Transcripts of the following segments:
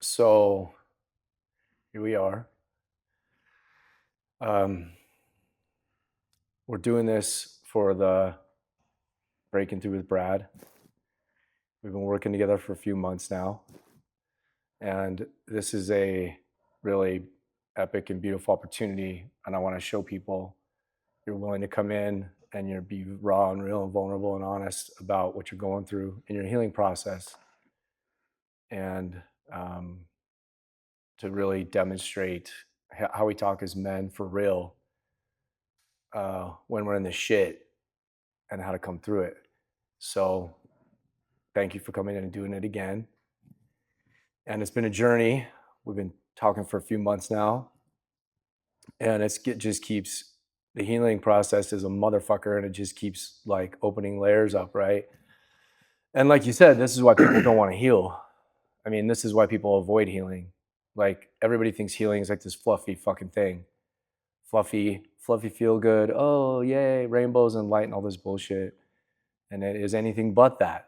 So here we are. Um, we're doing this for the Breaking Through with Brad. We've been working together for a few months now, and this is a really epic and beautiful opportunity. And I want to show people you're willing to come in and you're be raw and real and vulnerable and honest about what you're going through in your healing process, and um, to really demonstrate how we talk as men for real when we're in the shit and how to come through it. So thank you for coming in and doing it again. And it's been a journey. We've been talking for a few months now, and it just keeps the healing process is a motherfucker, and it just keeps like opening layers up, right? And like you said, this is why people don't want to heal. I mean, this is why people avoid healing. Like everybody thinks healing is like this fluffy fucking thing. Fluffy feel good. Oh, yay, rainbows and light and all this bullshit. And it is anything but that,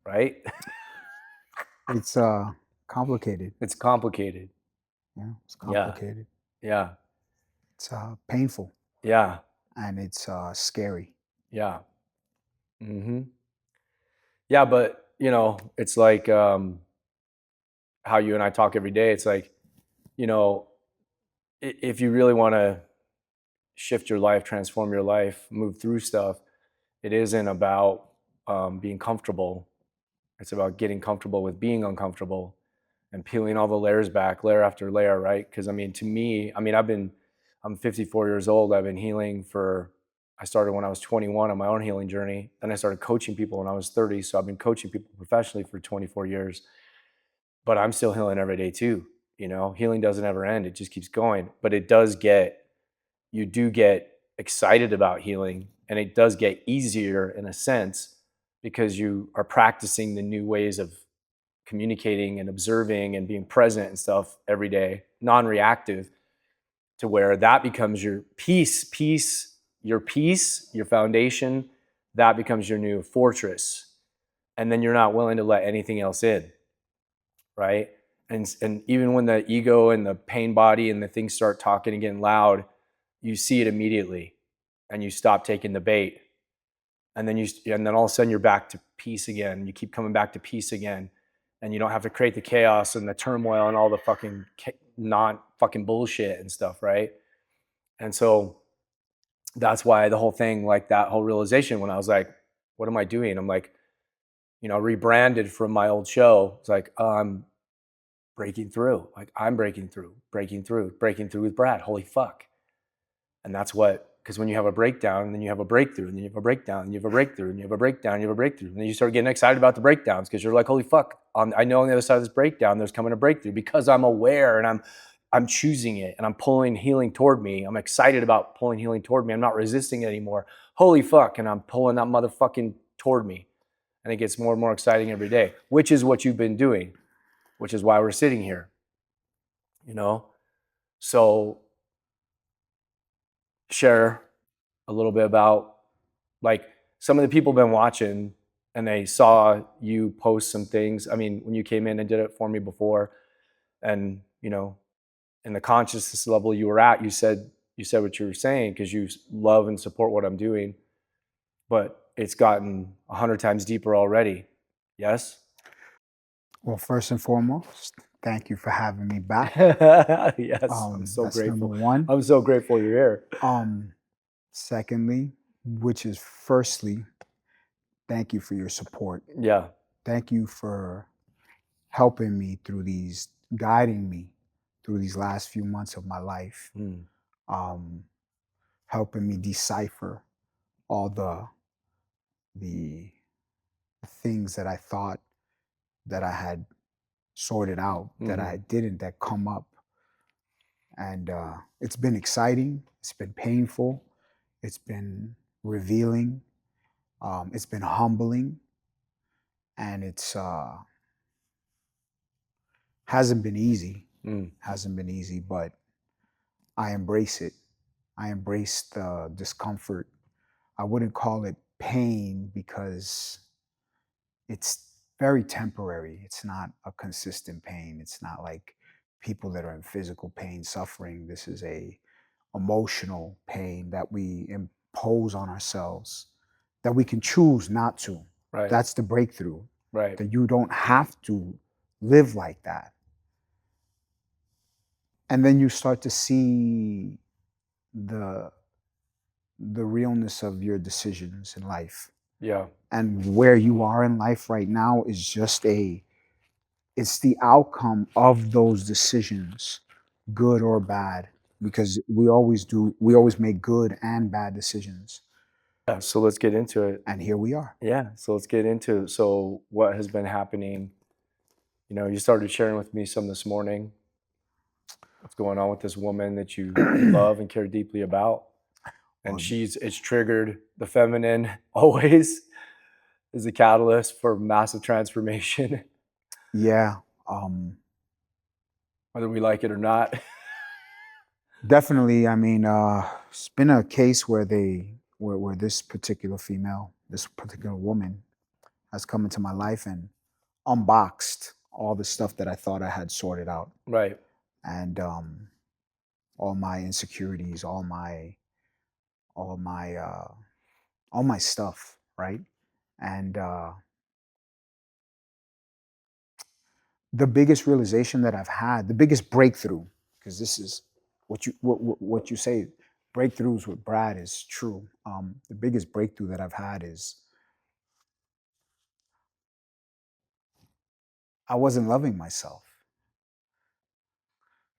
right? It's complicated. It's complicated. Yeah, it's Yeah. complicated. Yeah. It's painful Yeah. and it's scary. Yeah. Yeah, but it's like how you and I talk every day. It's like, you know, if you really want to shift your life, transform your life, move through stuff, it isn't about being comfortable. It's about getting comfortable with being uncomfortable and peeling all the layers back, layer after layer, right? Because I mean, to me, I'm 54 years old. I've been healing I started when I was 21 on my own healing journey. Then I started coaching people when I was 30. So I've been coaching people professionally for 24 years, but I'm still healing every day too. Healing doesn't ever end. It just keeps going, but you do get excited about healing, and it does get easier in a sense because you are practicing the new ways of communicating and observing and being present and stuff every day, non-reactive, to where that becomes your peace, your foundation. That becomes your new fortress. And then you're not willing to let anything else in, right? And even when the ego and the pain body and the things start talking and getting loud, you see it immediately and you stop taking the bait. And then all of a sudden you're back to peace again. You keep coming back to peace again, and you don't have to create the chaos and the turmoil and all the fucking non fucking bullshit and stuff, right? And so that's why the whole thing, like that whole realization, when I was like, what am I doing? I'm like, rebranded from my old show. It's like, I'm breaking through. Like I'm breaking through with Brad. Holy fuck. And that's because when you have a breakdown, then you have a breakthrough, and then you have a breakdown, and you have a breakthrough, and you have a breakdown, you have a breakthrough. And then you start getting excited about the breakdowns because you're like, holy fuck, I know on the other side of this breakdown, there's coming a breakthrough because I'm aware and I'm choosing it and I'm pulling healing toward me. I'm excited about pulling healing toward me. I'm not resisting it anymore. Holy fuck. And I'm pulling that motherfucking toward me. And it gets more and more exciting every day, which is what you've been doing, which is why we're sitting here, So share a little bit about, like, some of the people been watching and they saw you post some things. I mean, when you came in and did it for me before, and in the consciousness level you were at, you said what you were saying because you love and support what I'm doing, but it's gotten 100 times deeper already. Yes. Well, first and foremost, thank you for having me back. Yes, I'm so That's number grateful. one. I'm so grateful you're here. Secondly, which is firstly, thank you for your support. Yeah. Thank you for helping me through guiding me through these last few months of my life, Mm. um, helping me decipher all the things that I thought that I had sorted out that I didn't, that come up. And it's been exciting. It's been painful. It's been revealing. It's been humbling, and it's hasn't been easy. Mm. Hasn't been easy, but I embrace it. I embrace the discomfort. I wouldn't call it pain because it's very temporary. It's not a consistent pain. It's not like people that are in physical pain suffering. This is a emotional pain that we impose on ourselves that we can choose not to. Right. That's the breakthrough, Right. that you don't have to live like that. And then you start to see the the realness of your decisions in life. Yeah. And where you are in life right now is just it's the outcome of those decisions, good or bad, because we always make good and bad decisions. Yeah. So let's get into it. And here we are. Yeah. So let's get into it. So what has been happening? You know, you started sharing with me some this morning. What's going on with this woman that you love and care deeply about? And Well, it's triggered the feminine always is a catalyst for massive transformation, yeah, um, whether we like it or not. definitely. I mean, it's been a case where where this particular female, this particular woman, has come into my life and unboxed all the stuff that I thought I had sorted out, Right. and all my insecurities, all my uh, all my stuff, right? And the biggest realization that I've had, the biggest breakthrough, because this is what you say, breakthroughs with Brad is true. The biggest breakthrough that I've had is I wasn't loving myself.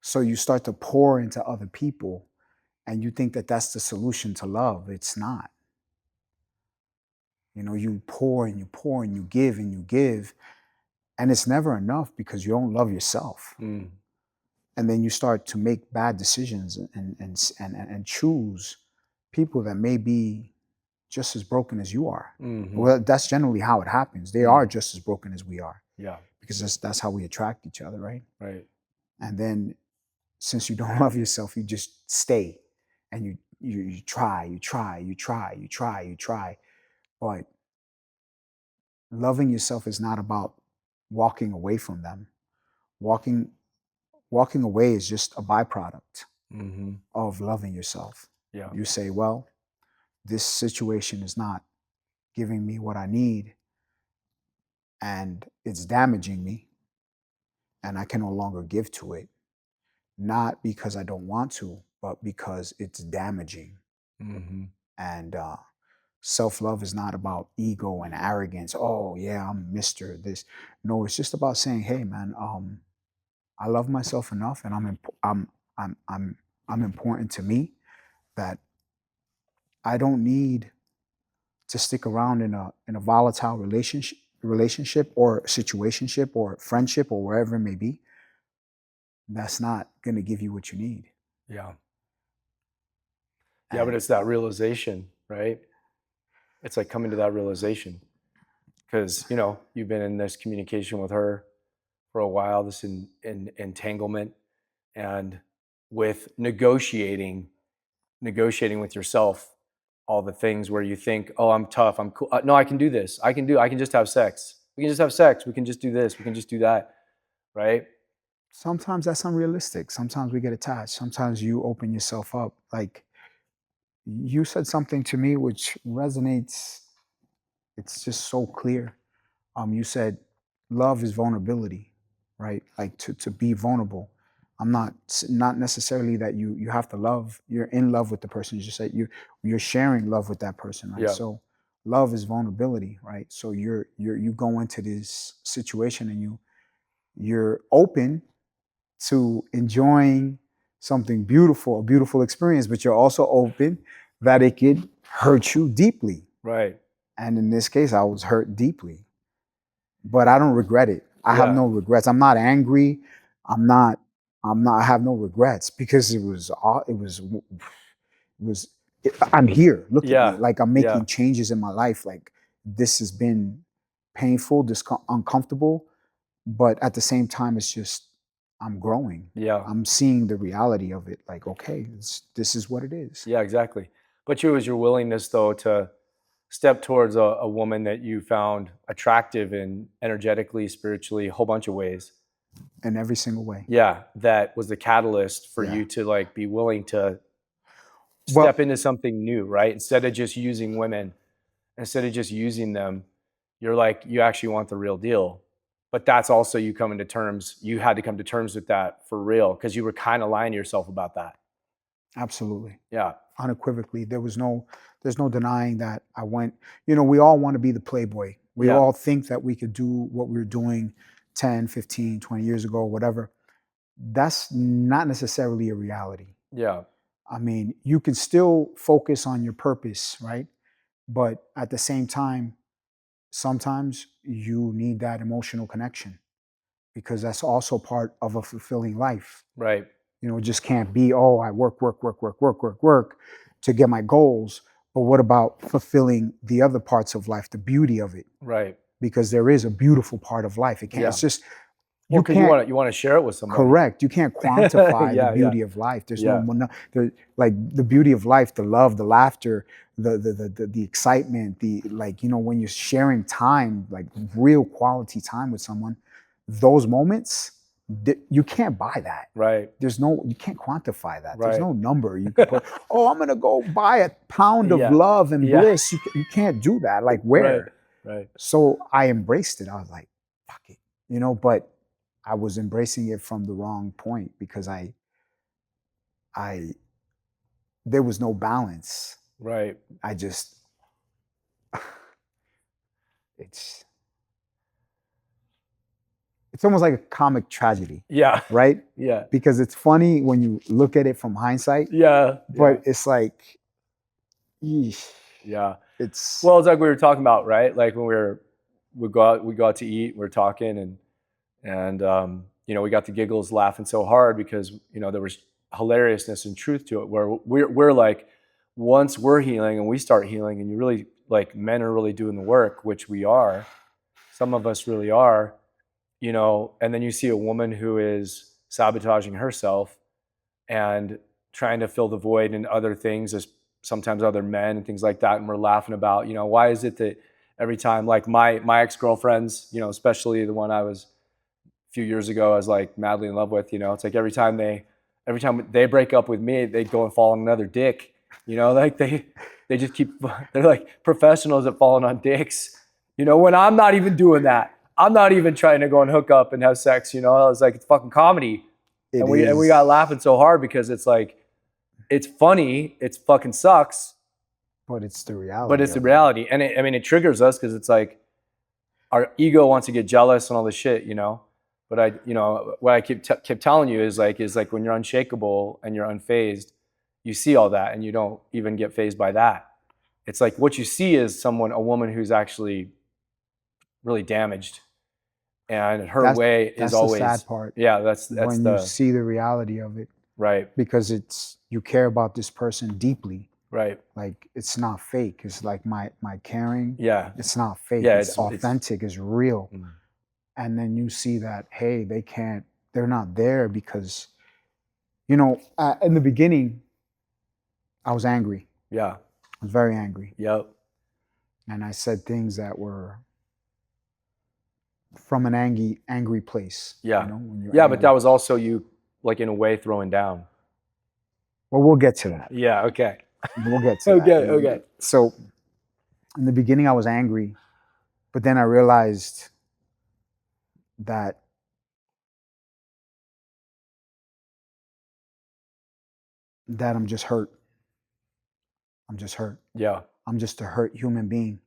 So you start to pour into other people, and you think that that's the solution to love. It's not. You know, you pour and you pour and you give, and it's never enough because you don't love yourself. Mm. And then you start to make bad decisions and choose people that may be just as broken as you are. Hmm. Well, that's generally how it happens. They are Mm. just as broken as we are, Yeah. because that's how we attract each other, right? Right. And then since you don't love yourself, you just stay and you try, you try. But loving yourself is not about walking away from them. Walking walking away is just a byproduct Hmm. of loving yourself. Yeah. You say, well, this situation is not giving me what I need and it's damaging me and I can no longer give to it, not because I don't want to, but because it's damaging. Hmm. And self love is not about ego and arrogance. Oh, yeah, I'm Mr. This. No, it's just about saying, hey, man, I love myself enough and I'm, I'm important to me that I don't need to stick around in a volatile relationship or situationship or friendship or wherever it may be. That's not going to give you what you need. Yeah. Yeah. But And it's that realization, right? It's like coming to that realization because, you know, you've been in this communication with her for a while, this in entanglement and with negotiating with yourself all the things where you think, oh, I'm tough, I'm cool. No, I can do this. I can just have sex. We can just have sex. We can just do this. We can just do that. Right. sometimes that's unrealistic. Sometimes we get attached. Sometimes you open yourself up. Like you said something to me which resonates. It's just so clear. You said love is vulnerability, right? Like to be vulnerable. I'm not necessarily that you have to love. You're in love with the person. You just said you're sharing love with that person, right? Yeah. So love is vulnerability, right? So you go into this situation and you're open to enjoying something beautiful, a beautiful experience, but you're also open that it could hurt you deeply. Right. And in this case, I was hurt deeply, but I don't regret it. I have Yeah. no regrets. I'm not angry. I'm not. I'm not. I have no regrets because it was. It was. It was. I'm here. Look at me. Yeah. Like I'm Yeah. making changes in my life. Like this has been painful, uncomfortable, but at the same time, it's just I'm growing. Yeah. I'm seeing the reality of it. Like okay, this is what it is. Yeah. Exactly. But it was your willingness though to step towards a woman that you found attractive in energetically, spiritually, a whole bunch of ways. In every single way. Yeah, that was the catalyst for Yeah. you to like be willing to Well, step into something new, right? Instead of just using women, instead of just using them, you're like, you actually want the real deal. But that's also you coming to terms, you had to come to terms with that for real because you were kind of lying to yourself about that. absolutely. Yeah. Unequivocally. There's no denying that I went, we all want to be the playboy. We Yeah. all think that we could do what we were doing 10, 15, 20 years ago, whatever. That's not necessarily a reality. Yeah. I mean, you can still focus on your purpose, right? But at the same time, sometimes you need that emotional connection because that's also part of a fulfilling life. Right. It just can't be, oh, I work, work, work, work, work, work, work to get my goals. But what about fulfilling the other parts of life, the beauty of it? Right. Because there is a beautiful part of life. It can't, Yeah. it's just, Well, you because can't, you want to share it with somebody. correct. You can't quantify the Yeah. Yeah. beauty of life. There's Yeah. like the beauty of life, the love, the laughter, the excitement, when you're sharing time, like real quality time with someone, those moments, you can't buy that. Right. You can't quantify that. There's Right. no number you can put, oh, I'm going to go buy a pound of Yeah. love and Yeah. bliss. You can't do that. Like where? Right. So I embraced it. I was like, fuck it, but I was embracing it from the wrong point because there was no balance. Right. I just, it's almost like a comic tragedy, Yeah. right? Yeah. Because it's funny when you look at it from hindsight, Yeah. but it's like, yeesh, Yeah. it's, Well, it's like we were talking about, right? Like when we go out to eat, we're talking and we got the giggles laughing so hard because, there was hilariousness and truth to it where we're like, once we're healing and we start healing and you really like men are really doing the work, which we are, some of us really are, and then you see a woman who is sabotaging herself and trying to fill the void in other things as sometimes other men and things like that. And we're laughing about, why is it that every time like my ex-girlfriends, especially the one I was a few years ago, I was like madly in love with, it's like every time they break up with me, they go and fall on another dick, like they just keep, they're like professionals at falling on dicks, when I'm not even doing that. I'm not even trying to go and hook up and have sex, I was like, it's fucking comedy. And we got laughing so hard because it's like, it's funny, it's fucking sucks. but it's the reality. But it's the reality. And it triggers us because it's like our ego wants to get jealous and all this shit, But what I keep telling you is like when you're unshakable and you're unfazed, you see all that and you don't even get fazed by that. It's like what you see is a woman who's actually really damaged. And her way is always the sad part. Yeah, that's when you see the reality of it, right. Because you care about this person deeply, right? Like it's not fake. It's like my caring. Yeah, it's not fake. Yeah, it's authentic. It's real. Mm. And then you see that hey, they're not there because, in the beginning, I was angry. Yeah, I was very angry. Yep. And I said things that were from an angry place. Yeah. When you're yeah, angry. but that was also you, like in a way, throwing down. Well, we'll get to that. Yeah. Okay. We'll get to that. Okay. So, in the beginning, I was angry, but then I realized that I'm just hurt. I'm just hurt. Yeah. I'm just a hurt human being,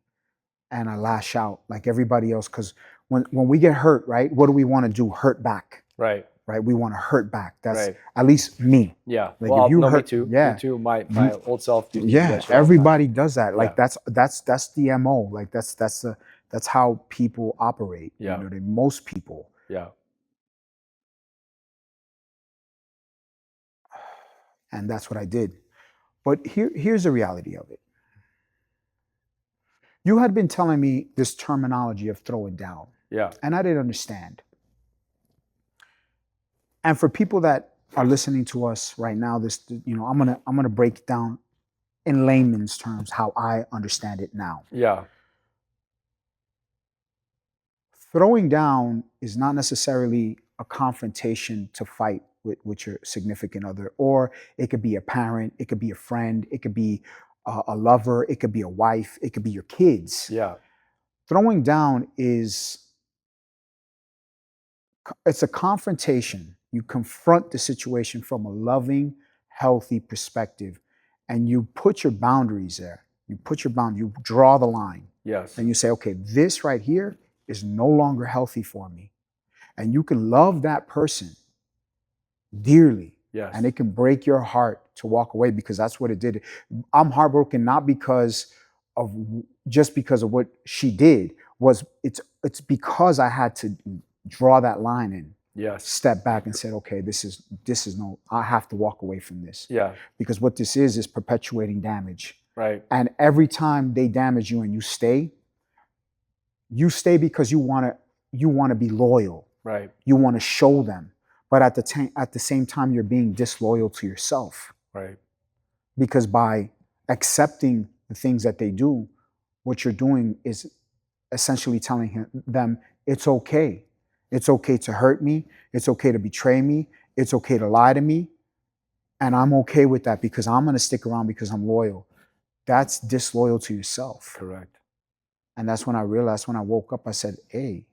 and I lash out like everybody else. Because when we get hurt, right, what do we want to do? Hurt back. Right. Right. We want to hurt back. That's right. At least me. Yeah. Like well, if you no, hurt, me too. Yeah. Me too. My old self. Yeah. Everybody does that. Like Yeah. that's the MO. Like that's how people operate. Yeah. Most people. Yeah. And that's what I did. But here's the reality of it. You had been telling me this terminology of throwing down. Yeah. And I didn't understand. And for people that are listening to us right now, I'm gonna break it down in layman's terms, how I understand it now. Yeah. Throwing down is not necessarily a confrontation to fight with your significant other, or it could be a parent, it could be a friend, it could be a lover, it could be a wife, it could be your kids. Yeah. Throwing down is it's a confrontation. You confront the situation from a loving, healthy perspective, and you put your boundaries there. You put your bound. You draw the line, Yes. and you say, okay, this right here is no longer healthy for me. And you can love that person dearly, Yes. and it can break your heart to walk away, because that's what it did. I'm heartbroken not because of just because of what she did. It's because I had to draw that line and Yes. step back and said, okay, this is no, I have to walk away from this. Yeah. Because what this is perpetuating damage. Right. And every time they damage you and you stay because you want to be loyal. Right. You want to show them. But at the same time, you're being disloyal to yourself. Right. Because by accepting the things that they do, what you're doing is essentially telling them it's okay. It's okay to hurt me. It's okay to betray me. It's okay to lie to me. And I'm okay with that because I'm going to stick around because I'm loyal. That's disloyal to yourself. Correct. And that's when I realized, when I woke up, I said, hey,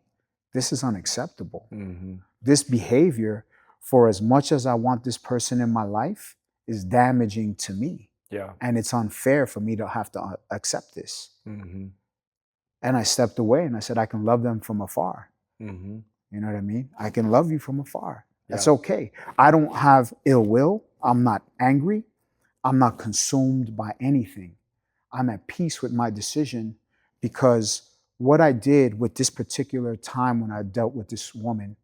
this is unacceptable. Mm-hmm. This behavior, for as much as I want this person in my life, is damaging to me. Yeah. And it's unfair for me to have to accept this. Mm-hmm. And I stepped away and I said, I can love them from afar. Mm-hmm. You know what I mean? I can love you from afar. That's Yeah. okay. I don't have ill will. I'm not angry. I'm not consumed by anything. I'm at peace with my decision, because what I did with this particular time when I dealt with this woman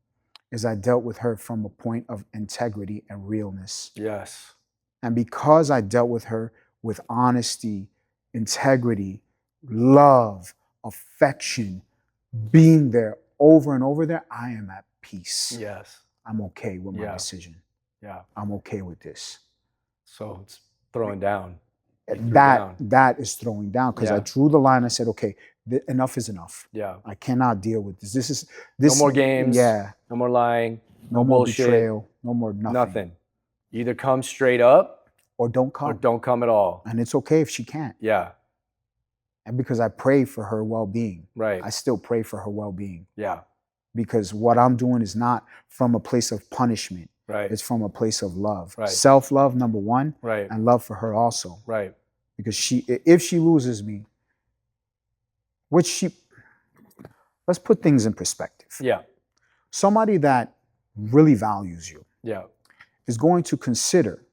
is I dealt with her from a point of integrity and realness. Yes. And because I dealt with her with honesty, integrity, love, affection, being there over and over there, I am at peace. Yes. I'm okay with my Yeah. decision. Yeah. I'm okay with this. So it's throwing down. You threw down. That is throwing down, because I Yeah. drew the line. I said, okay, enough is enough. Yeah. I cannot deal with this. This No more games. Yeah. No more lying. No more bullshit. betrayal. No more nothing. Nothing. Either come straight up Or don't come. or don't come at all. And it's okay if she can't. Yeah. And because I pray for her well-being. Right. I still pray for her well-being. Yeah. Because what I'm doing is not from a place of punishment. Right. It's from a place of love. Right. Self-love, number one. Right. And love for her also. Right. Because if she loses me, let's put things in perspective. Yeah. Somebody that really values you Yeah. is going to consider,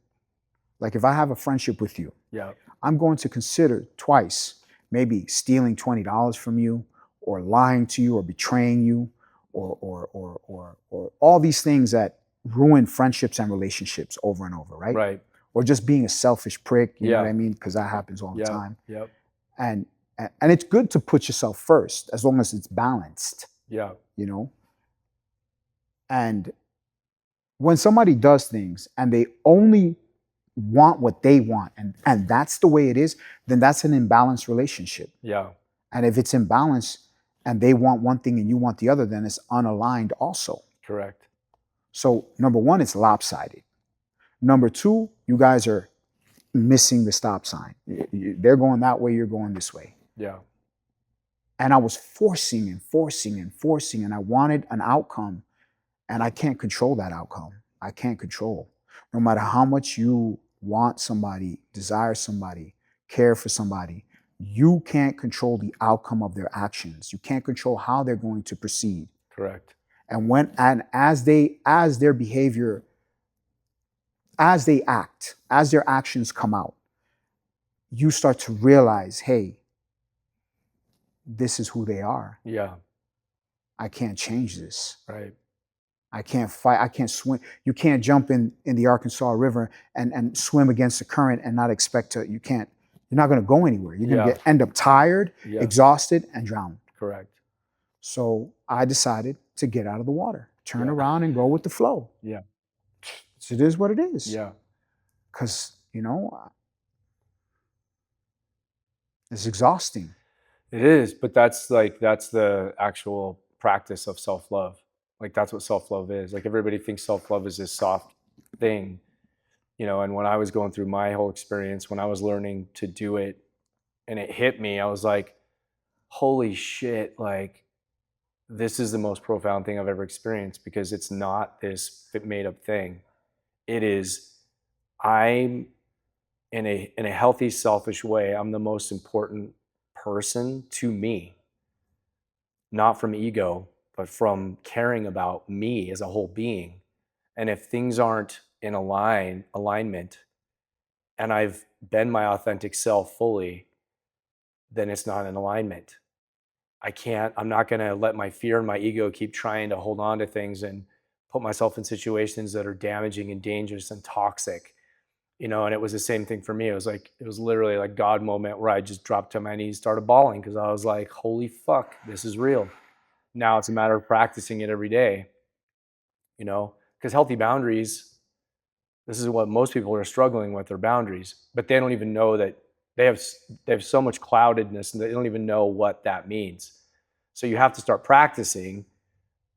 like if I have a friendship with you, Yeah. I'm going to consider twice, maybe stealing $20 from you, or lying to you, or betraying you, or all these things that ruin friendships and relationships over and over, right? Right. Or just being a selfish prick, you know Yeah. what I mean? Because that happens all the Yep. time. Yep. And it's good to put yourself first, as long as it's balanced, Yeah. you know? And when somebody does things and they only want what they want, and that's the way it is, then that's an imbalanced relationship. Yeah. And if it's imbalanced and they want one thing and you want the other, then it's unaligned also. Correct. So number one, it's lopsided. Number two, you guys are missing the stop sign. They're going that way, you're going this way. Yeah. And I was forcing and forcing and forcing, and I wanted an outcome, and I can't control that outcome. I can't control. No matter how much you want somebody, desire somebody, care for somebody, you can't control the outcome of their actions. You can't control how they're going to proceed. Correct. And as their behavior, as they act, as their actions come out, you start to realize, hey, this is who they are. Yeah. I can't change this. Right. I can't fight. I can't swim. You can't jump in the Arkansas River and swim against the current and not expect to. You're not going to go anywhere. You're going to end up tired, Yeah. exhausted, and drowned. Correct. So I decided to get out of the water, turn around, and go with the flow. Yeah. So it is what it is. Yeah. Because It's exhausting. It is, but that's the actual practice of self-love. Like that's what self-love is. Like everybody thinks self-love is this soft thing, and when I was going through my whole experience, when I was learning to do it and it hit me, I was like, holy shit, like this is the most profound thing I've ever experienced because it's not this made up thing. It is I'm in a healthy, selfish way, I'm the most important person to me, not from ego, but from caring about me as a whole being. And if things aren't in alignment, and I've been my authentic self fully, then it's not in alignment. I'm not going to let my fear and my ego keep trying to hold on to things and put myself in situations that are damaging and dangerous and toxic. And it was the same thing for me. It was literally like God moment where I just dropped to my knees, started bawling because I was like, holy fuck, this is real. Now it's a matter of practicing it every day, because healthy boundaries, this is what most people are struggling with, their boundaries, but they don't even know that they have they have so much cloudedness and they don't even know what that means. So you have to start practicing,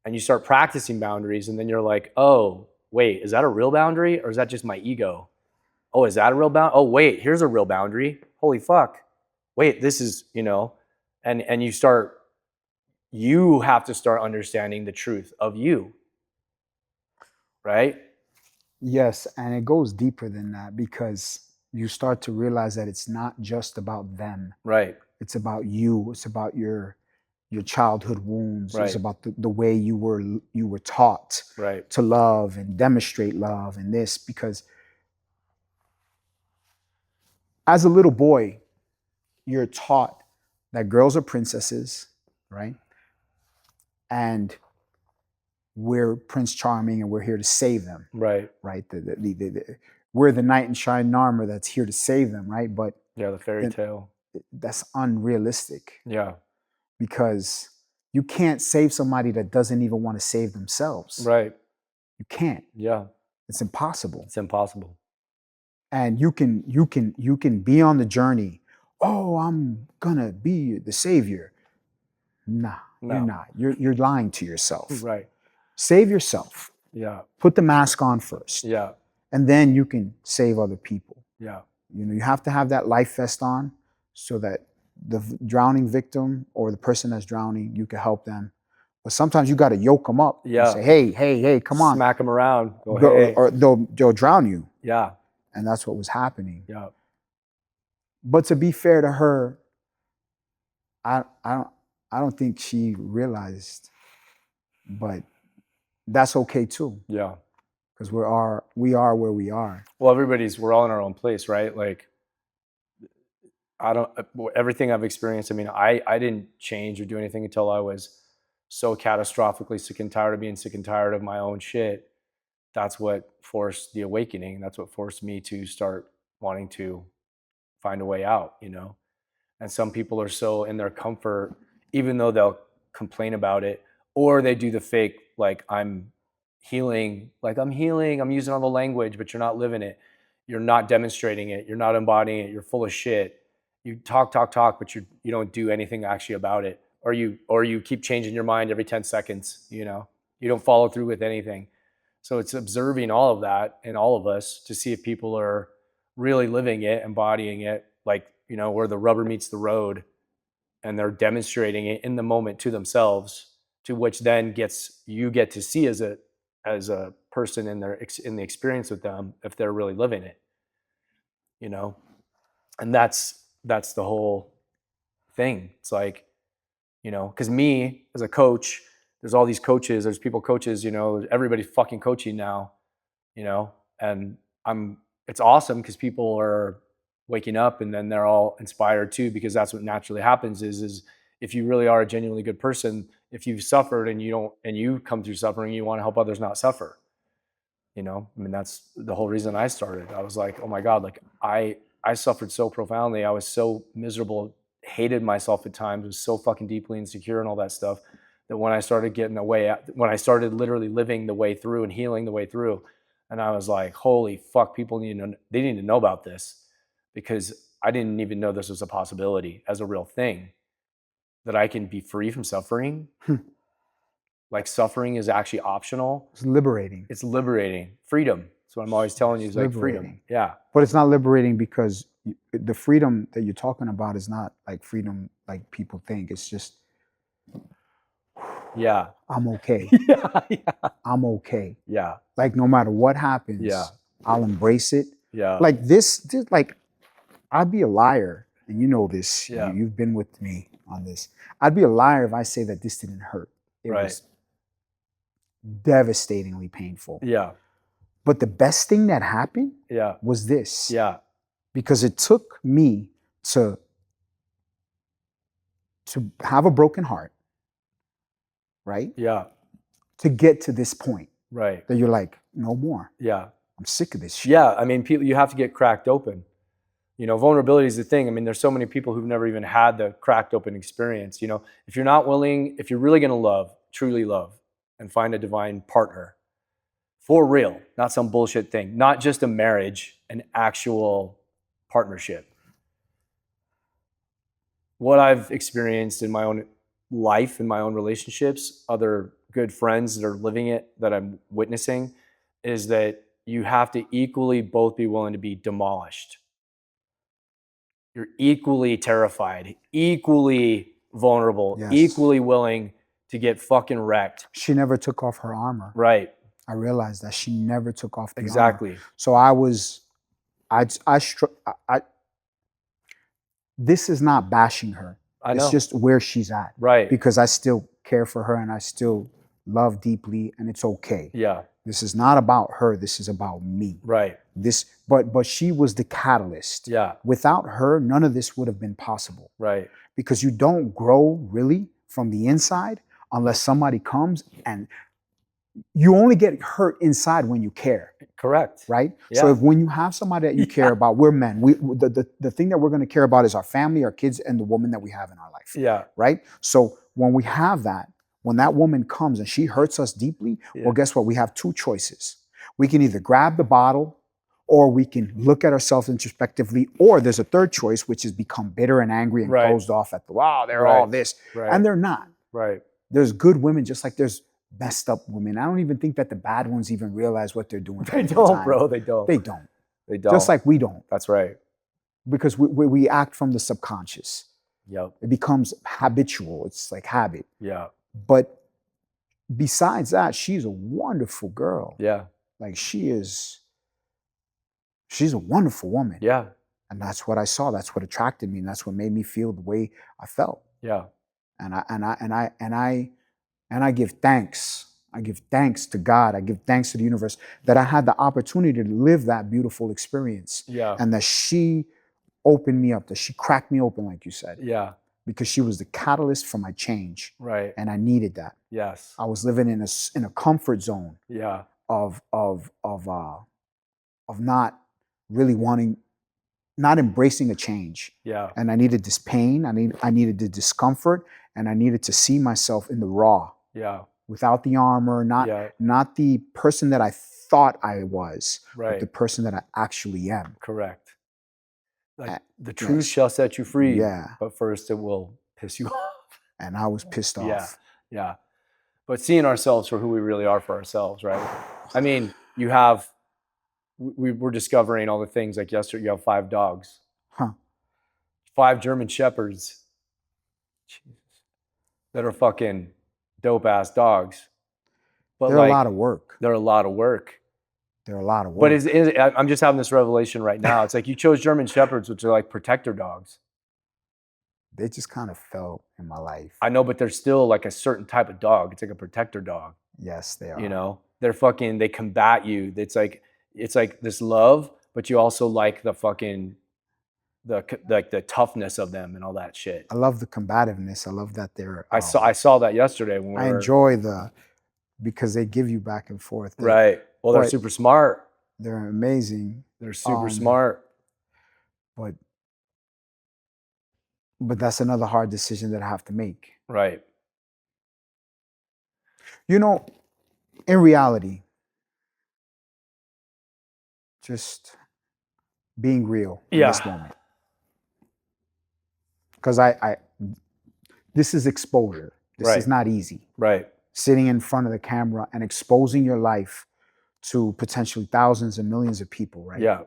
and you start practicing boundaries, and then you're like, oh, wait, is that a real boundary or is that just my ego? Oh, is that a real boundary? Oh, wait, here's a real boundary. Holy fuck. Wait, this is, and you have to start understanding the truth of you, right? Yes, and it goes deeper than that because you start to realize that it's not just about them. Right, It's about you. It's about your childhood wounds. It's right, about the way you were taught right, to love and demonstrate love and this because as a little boy, you're taught that girls are princesses, right? And we're Prince Charming and we're here to save them, right. right? We're the knight in shining armor that's here to save them, right? But Yeah, the fairy then tale. that's unrealistic Yeah, because you can't save somebody that doesn't even want to save themselves. right. You can't. Yeah, It's impossible. it's impossible. And you can be on the journey. Oh, I'm gonna be the savior. Nah, you're No, not. You're lying to yourself. right. Save yourself. Yeah, Put the mask on first, yeah, and then you can save other people. yeah, You have to have that life vest on so that the drowning victim or the person that's drowning, you can help them. But sometimes you got to yoke them up and yeah. say, "Hey, hey, hey, come on, Smack them around. Go, go," hey. or they'll drown you. Yeah, And that's what was happening. yeah, But to be fair to her, I I don't I don't think she realized, but that's okay too yeah. because we are where we are. Well, we're all in our own place, right? Like, I don't, everything I've experienced, I mean, I didn't change or do anything until I was so catastrophically sick and tired of being sick and tired of my own shit. That's what forced the awakening. That's what forced me to start wanting to find a way out. And some people are so in their comfort, even though they'll complain about it, or they do the fake, like I'm healing, I'm using all the language, but you're not living it. You're not demonstrating it. You're not embodying it. You're full of shit. You talk, but you don't do anything actually about it. Or you keep changing your mind every 10 seconds. You don't follow through with anything. So it's observing all of that in all of us to see if people are really living it, embodying it, like, where the rubber meets the road, and they're demonstrating it in the moment to themselves, to which then you get to see as a person in the experience with them if they're really living it, you know? And that's the whole thing. It's like, because me as a coach, there's all these coaches, there's people coaches, everybody's fucking coaching now, you know, and it's awesome because people are waking up and then they're all inspired too, because that's what naturally happens is if you really are a genuinely good person, if you've suffered and you come through suffering, you want to help others not suffer. I mean, that's the whole reason I started. I was like, oh my God, like I suffered so profoundly. I was so miserable, hated myself at times, was so fucking deeply insecure and all that stuff, that when I started getting away, when I started literally living the way through and healing the way through, and I was like, holy fuck, they need to know about this, because I didn't even know this was a possibility as a real thing, that I can be free from suffering. Like suffering is actually optional. It's liberating. It's liberating. Freedom. That's what I'm always telling you, is like freedom. Liberating. Yeah. But it's not liberating because the freedom that you're talking about is not like freedom like people think. It's just, Yeah. I'm okay. Yeah. Yeah. I'm okay. Yeah. Like no matter what happens, Yeah. I'll embrace it. Yeah. Like this like I'd be a liar, and you know this. Yeah. You've been with me on this. I'd be a liar if I say that this didn't hurt. It Right. was devastatingly painful. Yeah. But the best thing that happened Yeah. was this. Yeah. Because it took me to have a broken heart, right? Yeah. To get to this point Right. that you're like, no more. Yeah. I'm sick of this shit. Yeah. I mean, people, you have to get cracked open. You know, vulnerability is the thing. I mean, there's so many people who've never even had the cracked open experience. You know, if you're not willing, if you're really going to love, truly love, and find a divine partner for real, not some bullshit thing, not just a marriage, an actual partnership. What I've experienced in my own life, in my own relationships, other good friends that are living it, that I'm witnessing, is that you have to equally both be willing to be demolished. You're equally terrified, equally vulnerable, Yes. equally willing to get fucking wrecked. She never took off her armor. Right. I realized that she never took off the armor. Exactly. So this is not bashing her. I know. It's just where she's at. Right. Because I still care for her and I still love deeply, and it's okay. Yeah. This is not about her. This is about me. Right. But she was the catalyst. Yeah. Without her, none of this would have been possible. Right. Because you don't grow really from the inside unless somebody comes, and you only get hurt inside when you care. Correct. Right? Yeah. So if when you have somebody that you care about, we're men. The thing that we're going to care about is our family, our kids, and the woman that we have in our life. Yeah. Right? So when we have that, when that woman comes and she hurts us deeply, well, guess what? We have two choices. We can either grab the bottle, or we can look at ourselves introspectively, or there's a third choice, which is become bitter and angry and closed off at wow, they're all this. Right. And they're not. Right. There's good women just like there's messed up women. I don't even think that the bad ones even realize what they're doing. They don't, bro. They don't. They don't. They don't. Just like we don't. That's right. Because we act from the subconscious. Yep. It becomes habitual. It's like habit. Yeah. But besides that, she's a wonderful girl. Yeah. Like she's a wonderful woman. Yeah. And that's what I saw. That's what attracted me. And that's what made me feel the way I felt. Yeah. And I give thanks. I give thanks to God. I give thanks to the universe that I had the opportunity to live that beautiful experience. Yeah. And that she opened me up, that she cracked me open, like you said. Yeah. Because she was the catalyst for my change. Right. And I needed that. Yes. I was living in a comfort zone. Yeah. Of not really not embracing a change. Yeah. And I needed this pain. I needed the discomfort, and I needed to see myself in the raw. Yeah. Without the armor, not the person that I thought I was, but the person that I actually am. Correct. Like the truth shall set you free. Yeah. But first it will piss you off. And I was pissed off. Yeah. Yeah. But seeing ourselves for who we really are for ourselves, right? I mean, we were discovering all the things, like yesterday, you have 5 dogs. Huh. 5 German Shepherds. Jesus. That are fucking dope ass dogs. But they're a lot of work. They're a lot of work. They're a lot of work. But I'm just having this revelation right now. It's like you chose German Shepherds, which are like protector dogs. They just kind of fell in my life. I know, but they're still like a certain type of dog. It's like a protector dog. Yes, they are. You know, they combat you. It's like this love, but you also like the fucking the toughness of them and all that shit. I love the combativeness. I love that they're. I saw that yesterday when I enjoy because they give you back and forth. Right. Well, they're super smart. They're amazing. They're super smart. But that's another hard decision that I have to make. Right. You know, in reality, just being real in this moment. because this is exposure. This is Right. not easy. Right. Sitting in front of the camera and exposing your life to potentially thousands and millions of people, right? Yeah.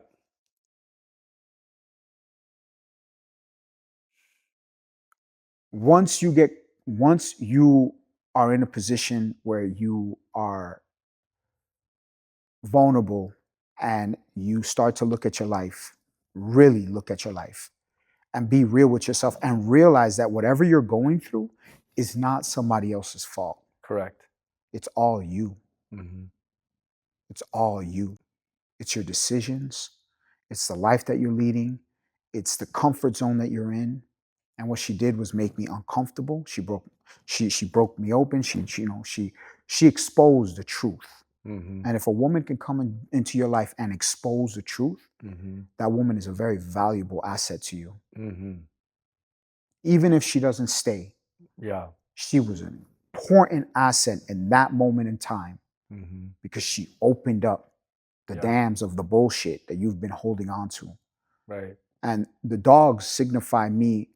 Once you are in a position where you are vulnerable and you start to look at your life, really look at your life and be real with yourself and realize that whatever you're going through is not somebody else's fault. Correct. It's all you. Mm-hmm. It's all you. It's your decisions. It's the life that you're leading. It's the comfort zone that you're in. And what she did was make me uncomfortable. She broke me open. She exposed the truth. Mm-hmm. And if a woman can come into your life and expose the truth, Mm-hmm. that woman is a very valuable asset to you. Mm-hmm. Even if she doesn't stay, Yeah. she was an important asset in that moment in time Mm-hmm. because she opened up the Yeah. dams of the bullshit that you've been holding on to. Right. And the dogs signify me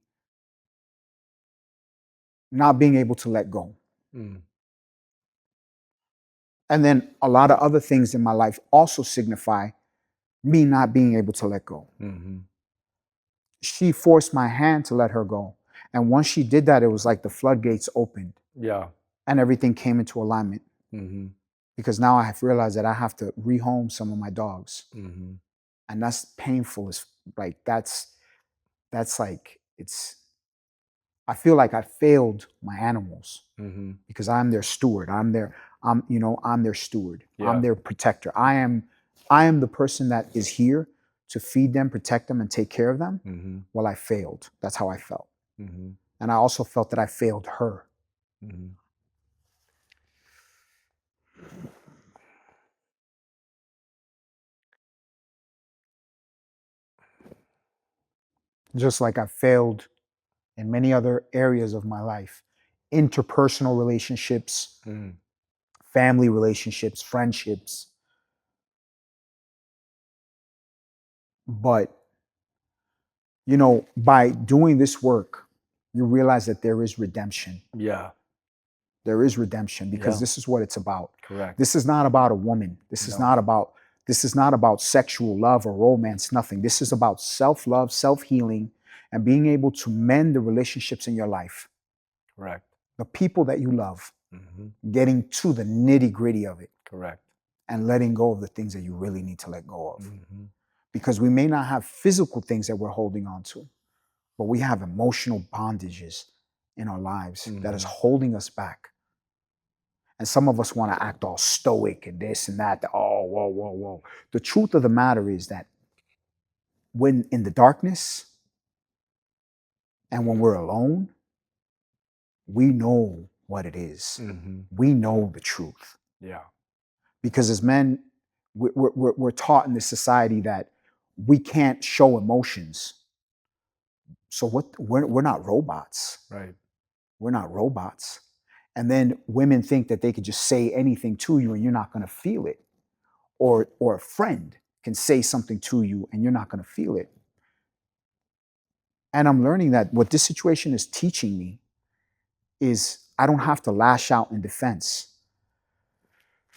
not being able to let go. Mm. And then a lot of other things in my life also signify me not being able to let go. Mm-hmm. She forced my hand to let her go. And once she did that, it was like the floodgates opened Yeah. and everything came into alignment Mm-hmm. because now I have realized that I have to rehome some of my dogs. Mm-hmm. And that's painful. It's like, that's like, I feel like I failed my animals Mm-hmm. because I'm their steward. I'm their steward. Yeah. I'm their protector. I am the person that is here to feed them, protect them, and take care of them. Mm-hmm. Well, I failed. That's how I felt. Mm-hmm. And I also felt that I failed her. Mm-hmm. Just like I failed in many other areas of my life. Interpersonal relationships, Mm. family relationships, friendships. But, by doing this work, you realize that there is redemption. Yeah. There is redemption because Yeah. this is what it's about. Correct. This is not about a woman. This is No. not about sexual love or romance, nothing. This is about self-love, self-healing, and being able to mend the relationships in your life. Correct. The people that you love, Mm-hmm. getting to the nitty-gritty of it Correct. and letting go of the things that you really need to let go of. Mm-hmm. Because we may not have physical things that we're holding on to, but we have emotional bondages in our lives that is Mm-hmm. holding us back. And some of us want to act all stoic and this and that. Oh, whoa, whoa, whoa. The truth of the matter is that when in the darkness and when we're alone, we know what it is. Mm-hmm. We know the truth. Yeah. Because as men, we're taught in this society that we can't show emotions. So we're not robots. Right. We're not robots. And then women think that they could just say anything to you and you're not going to feel it. Or a friend can say something to you and you're not going to feel it. And I'm learning that what this situation is teaching me is I don't have to lash out in defense.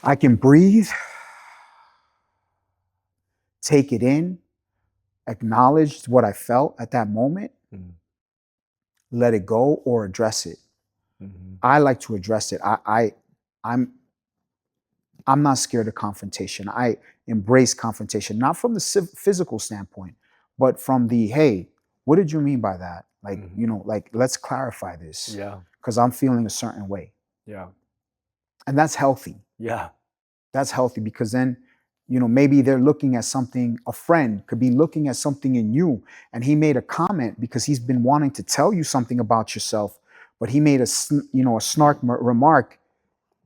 I can breathe, take it in, acknowledge what I felt at that moment, Mm-hmm. let it go or address it. Mm-hmm. I like to address it. I'm not scared of confrontation. I embrace confrontation, not from the physical standpoint, but from the, hey, what did you mean by that? Like, Mm-hmm. like, let's clarify this Yeah. because I'm feeling a certain way. Yeah. And that's healthy. Yeah. That's healthy because then, maybe they're looking at something, a friend could be looking at something in you and he made a comment because he's been wanting to tell you something about yourself, but he made a snark remark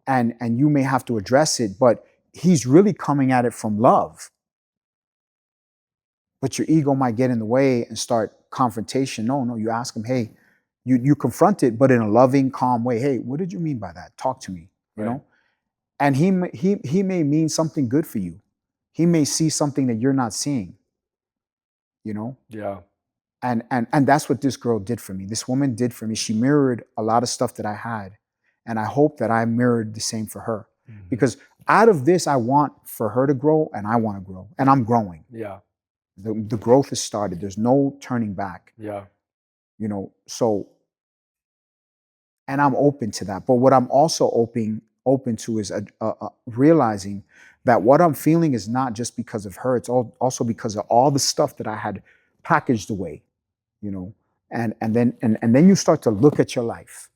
and you may have to address it, but he's really coming at it from love. But your ego might get in the way and start confrontation. No, you ask him, hey, you confront it, but in a loving, calm way. Hey, what did you mean by that? Talk to me, Right. And he may mean something good for you. He may see something that you're not seeing, Yeah. And that's what this girl did for me. This woman did for me. She mirrored a lot of stuff that I had, and I hope that I mirrored the same for her. Because out of this, I want for her to grow, and I want to grow, and I'm growing. Yeah. The growth has started. There's no turning back. Yeah. So, and I'm open to that. But what I'm also open to is realizing that what I'm feeling is not just because of her. It's also because of all the stuff that I had packaged away. And then you start to look at your life,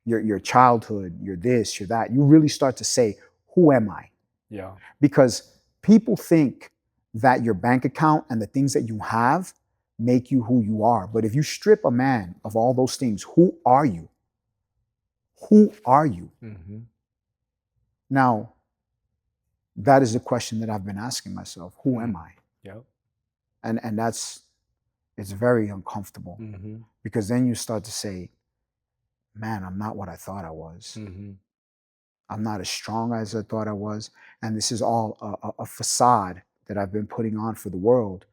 your childhood, your this, your that. You really start to say, who am I? Yeah. Because people think that your bank account and the things that you have make you who you are. But if you strip a man of all those things, who are you? Who are you? Now, that is the question that I've been asking myself. Who am I? Yep. And it's very uncomfortable, because then you start to say, man, I'm not what I thought I was. I'm not as strong as I thought I was. And this is all a facade that I've been putting on for the world.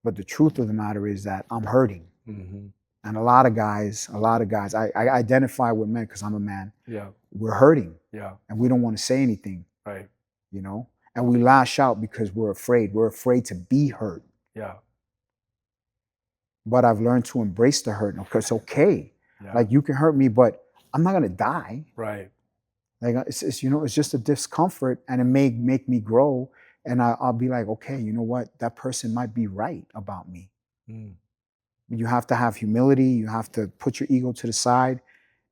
But the truth of the matter is that I'm hurting. And a lot of guys, I identify with men because I'm a man. Yeah. We're hurting. Yeah. And we don't want to say anything. Right. And we lash out because we're afraid. We're afraid to be hurt. Yeah. But I've learned to embrace the hurt. It's okay. Yeah. Like, you can hurt me, but I'm not going to die. Right. Like, it's just a discomfort, and it may make me grow. And I'll be like, okay, you know what? That person might be right about me. You have to have humility. You have to put your ego to the side,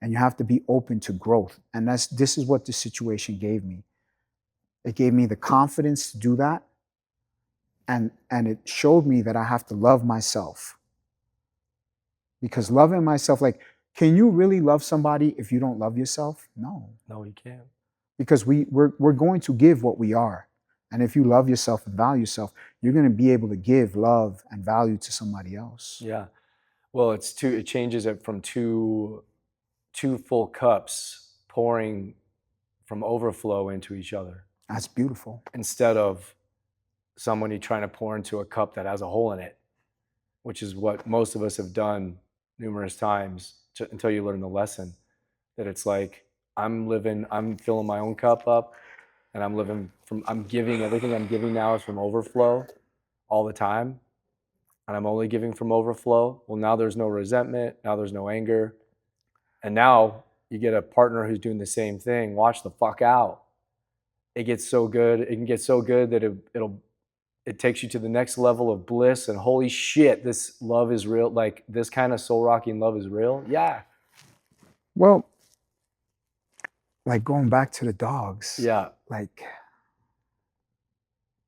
and you have to be open to growth. And this is what this situation gave me. It gave me the confidence to do that. And it showed me that I have to love myself. Because loving myself, like, can you really love somebody if you don't love yourself? No. No, you can't. Because we're going to give what we are. And if you love yourself and value yourself, you're going to be able to give love and value to somebody else. Yeah. Well, it changes it from two full cups pouring from overflow into each other. That's beautiful. Instead of somebody trying to pour into a cup that has a hole in it, which is what most of us have done numerous times until you learn the lesson that it's like, I'm filling my own cup up, and I'm giving, everything I'm giving now is from overflow all the time. And I'm only giving from overflow. Well, now there's no resentment. Now there's no anger. And now you get a partner who's doing the same thing. Watch the fuck out. It gets so good. It can get so good that it takes you to the next level of bliss. And holy shit, this love is real. Like, this kind of soul rocking love is real. Yeah. Well, like, going back to the dogs. Yeah. Like,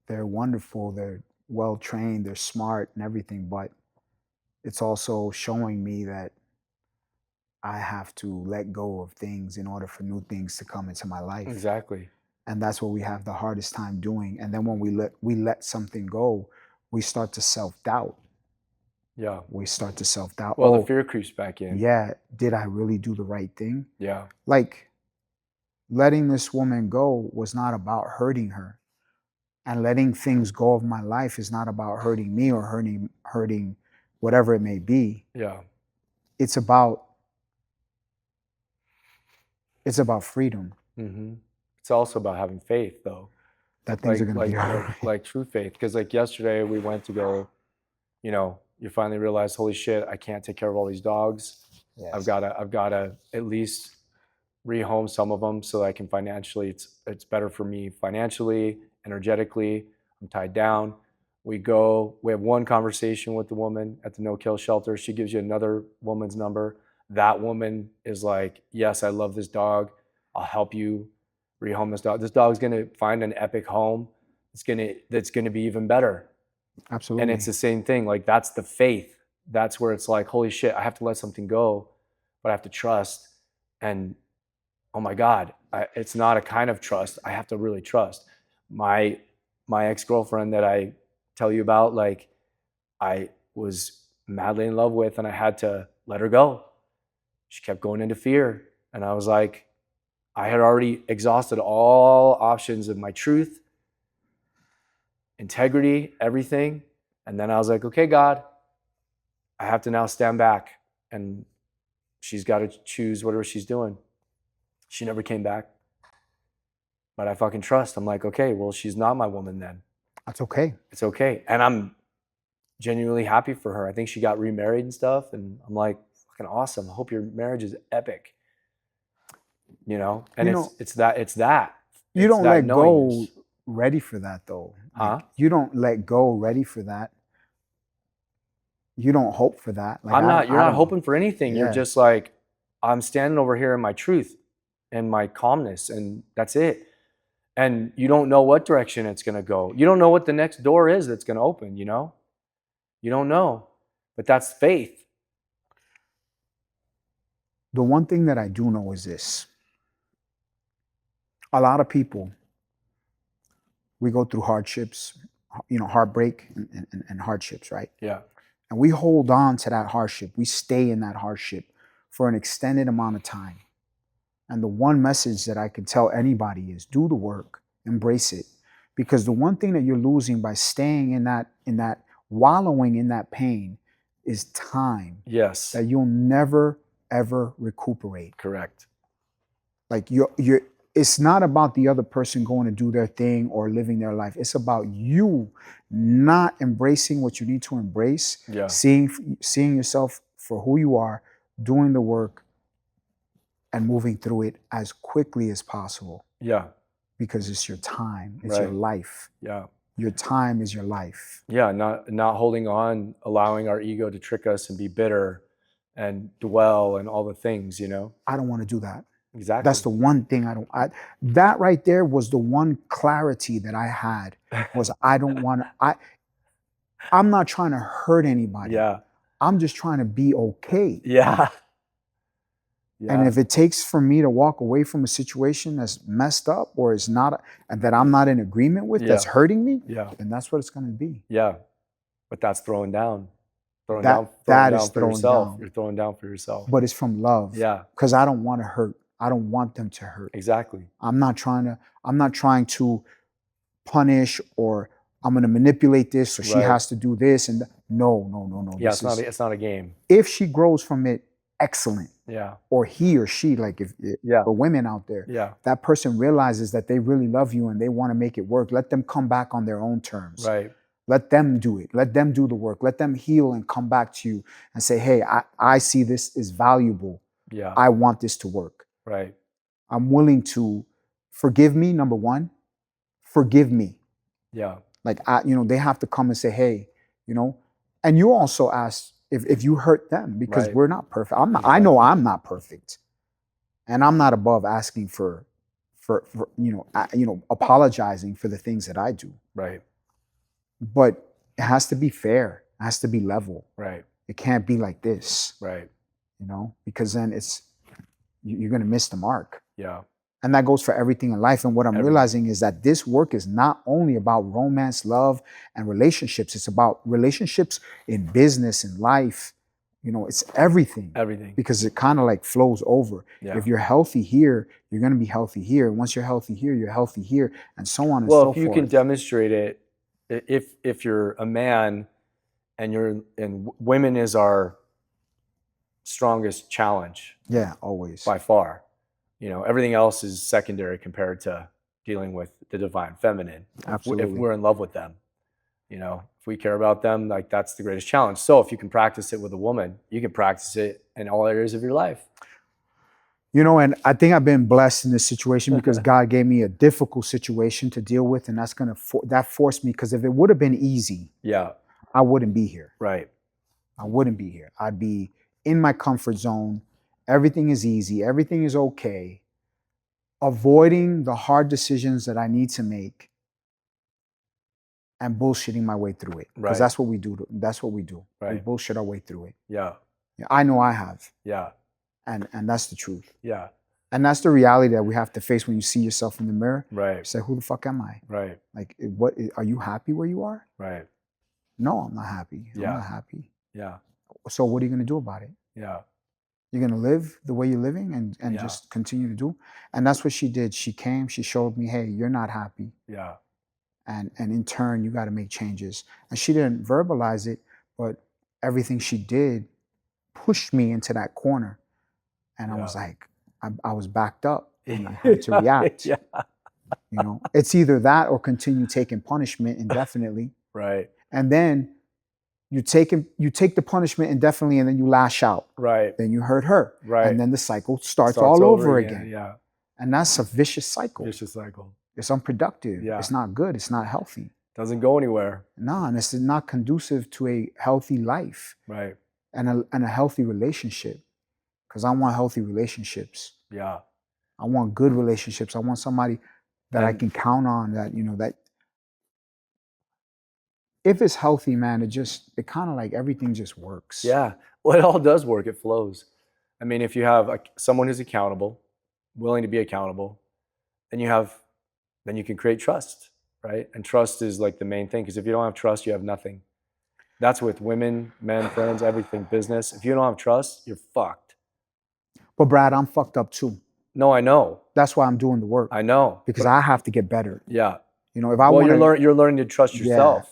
they're wonderful. They're well trained. They're smart and everything. But it's also showing me that I have to let go of things in order for new things to come into my life. Exactly. And that's what we have the hardest time doing. And then when we let something go, we start to self-doubt. Yeah. We start to self-doubt. Well, the fear creeps back in. Yeah. Did I really do the right thing? Yeah. Like, letting this woman go was not about hurting her. And letting things go of my life is not about hurting me or hurting whatever it may be. Yeah. It's about freedom. It's also about having faith, though. That things are going to be all right. Like true faith. Because like yesterday we went to go, you finally realize, holy shit, I can't take care of all these dogs. Yes. I've gotta at least rehome some of them so that I can financially, it's better for me financially, energetically. I'm tied down. We have one conversation with the woman at the no-kill shelter. She gives you another woman's number. That woman is like, yes, I love this dog. I'll help you rehome this dog. This dog's gonna find an epic home. That's gonna be even better. Absolutely. And it's the same thing. Like, that's the faith. That's where it's like, holy shit, I have to let something go, but I have to trust. And oh my God, it's not a kind of trust. I have to really trust. My ex-girlfriend that I tell you about, like, I was madly in love with, and I had to let her go. She kept going into fear. And I was like, I had already exhausted all options of my truth, integrity, everything. And then I was like, okay, God, I have to now stand back, and she's got to choose whatever she's doing. She never came back, but I fucking trust. I'm like, okay, well, she's not my woman then. That's okay. It's okay. And I'm genuinely happy for her. I think she got remarried and stuff. And I'm like, fucking awesome. I hope your marriage is epic. You know? And You know, it's that. you It's don't that let go knowingness. ready for that though. Huh? You don't let go ready for that. You don't hope for that. Like You're I not don't know. hoping for anything. You're Yeah. just like, I'm standing over here in my truth and my calmness, and that's it. And you don't know what direction it's going to go. You don't know what the next door is that's going to open, you know? You don't know. But that's faith. The one thing that I do know is this. A lot of people, we go through hardships, heartbreak and hardships, right? Yeah. And we hold on to that hardship. We stay in that hardship for an extended amount of time. And the one message that I can tell anybody is do the work, embrace it. Because the one thing that you're losing by staying in that wallowing in that pain is time Yes. that you'll never ever recuperate. Correct. Like you're it's not about the other person going to do their thing or living their life. It's about you not embracing what you need to embrace, Yeah. seeing yourself for who you are, doing the work, and moving through it as quickly as possible. Yeah. Because it's your time, it's your Right. life. Yeah. Your time is your life. Yeah. Not holding on, allowing our ego to trick us and be bitter and dwell and all the things, you know? I don't want to do that. Exactly. That's the one thing that right there was the one clarity that I had was I don't want to, I'm not trying to hurt anybody. Yeah. I'm just trying to be okay. Yeah. Yeah. And if it takes for me to walk away from a situation that's messed up or is not, and that I'm not in agreement with, that's hurting me, then that's what it's going to be. Yeah. But that's throwing down. Throwing That down, throwing down is for throwing yourself. down. You're throwing down for yourself. But it's from love. Yeah. Because I don't want to hurt. I don't want them to hurt. Exactly. I'm not trying to punish or I'm going to manipulate this so she has to do this and no. Yeah, it's not a game. If she grows from it, excellent. Yeah. Or he or she, like if for women out there, that person realizes that they really love you and they want to make it work, let them come back on their own terms. Right. Let them do it. Let them do the work. Let them heal and come back to you and say, hey, I see this is valuable. Yeah. I want this to work. Right. I'm willing to forgive me, number one. Forgive me. Yeah. Like, they have to come and say, hey, and you also ask if you hurt them because we're not perfect. I know I'm not perfect. And I'm not above asking for apologizing for the things that I do. Right. But it has to be fair. It has to be level. Right. It can't be like this. Right. Because then you're going to miss the mark. Yeah. And that goes for everything in life. And what I'm realizing is that this work is not only about romance, love, and relationships. It's about relationships in business, in life. It's everything. Everything. Because it kind of like flows over. Yeah. If you're healthy here, you're going to be healthy here. Once you're healthy here, you're healthy here, and so on and so forth. Well, if you can demonstrate it, if you're a man and women is our strongest challenge. Yeah, always. By far. Everything else is secondary compared to dealing with the divine feminine. Absolutely. If we're in love with them, if we care about them, like that's the greatest challenge. So if you can practice it with a woman, you can practice it in all areas of your life. And I think I've been blessed in this situation because God gave me a difficult situation to deal with, and that's that forced me. Because if it would have been easy, I wouldn't be here. Right. I wouldn't be here. I'd be in my comfort zone. Everything is easy. Everything is okay. Avoiding the hard decisions that I need to make and bullshitting my way through it. Because that's what we do. That's what we do. Right. We bullshit our way through it. Yeah. I know I have. Yeah. And that's the truth. Yeah. And that's the reality that we have to face when you see yourself in the mirror. Right. You say, who the fuck am I? Right. Like, what are you happy where you are? Right. No, I'm not happy. Yeah. I'm not happy. Yeah. So what are you going to do about it? Yeah. You're going to live the way you're living and just continue to do. And that's what she did. She came, she showed me, hey, you're not happy. Yeah. And in turn, you got to make changes. And she didn't verbalize it, but everything she did pushed me into that corner. And I was Yeah. like, I was backed up and I had to react. Yeah. It's either that or continue taking punishment indefinitely. Right. And then you take the punishment indefinitely and then you lash out. Right. Then you hurt her. Right. And then the cycle starts all over again. Yeah. And that's a vicious cycle. Vicious cycle. It's unproductive. Yeah. It's not good. It's not healthy. Doesn't go anywhere. No, and it's not conducive to a healthy life. Right. And a healthy relationship. Because I want healthy relationships. Yeah. I want good relationships. I want somebody that I can count on, that, that if it's healthy, man, it kind of like everything just works. Yeah. Well, it all does work. It flows. I mean, if you have someone who's accountable, willing to be accountable, then you can create trust, right? And trust is like the main thing, because if you don't have trust, you have nothing. That's with women, men, friends, everything, business. If you don't have trust, you're fucked. But Brad, I'm fucked up too. No, I know. That's why I'm doing the work. I know. Because I have to get better. Yeah. If I want to, you're learning to trust yourself. Yeah.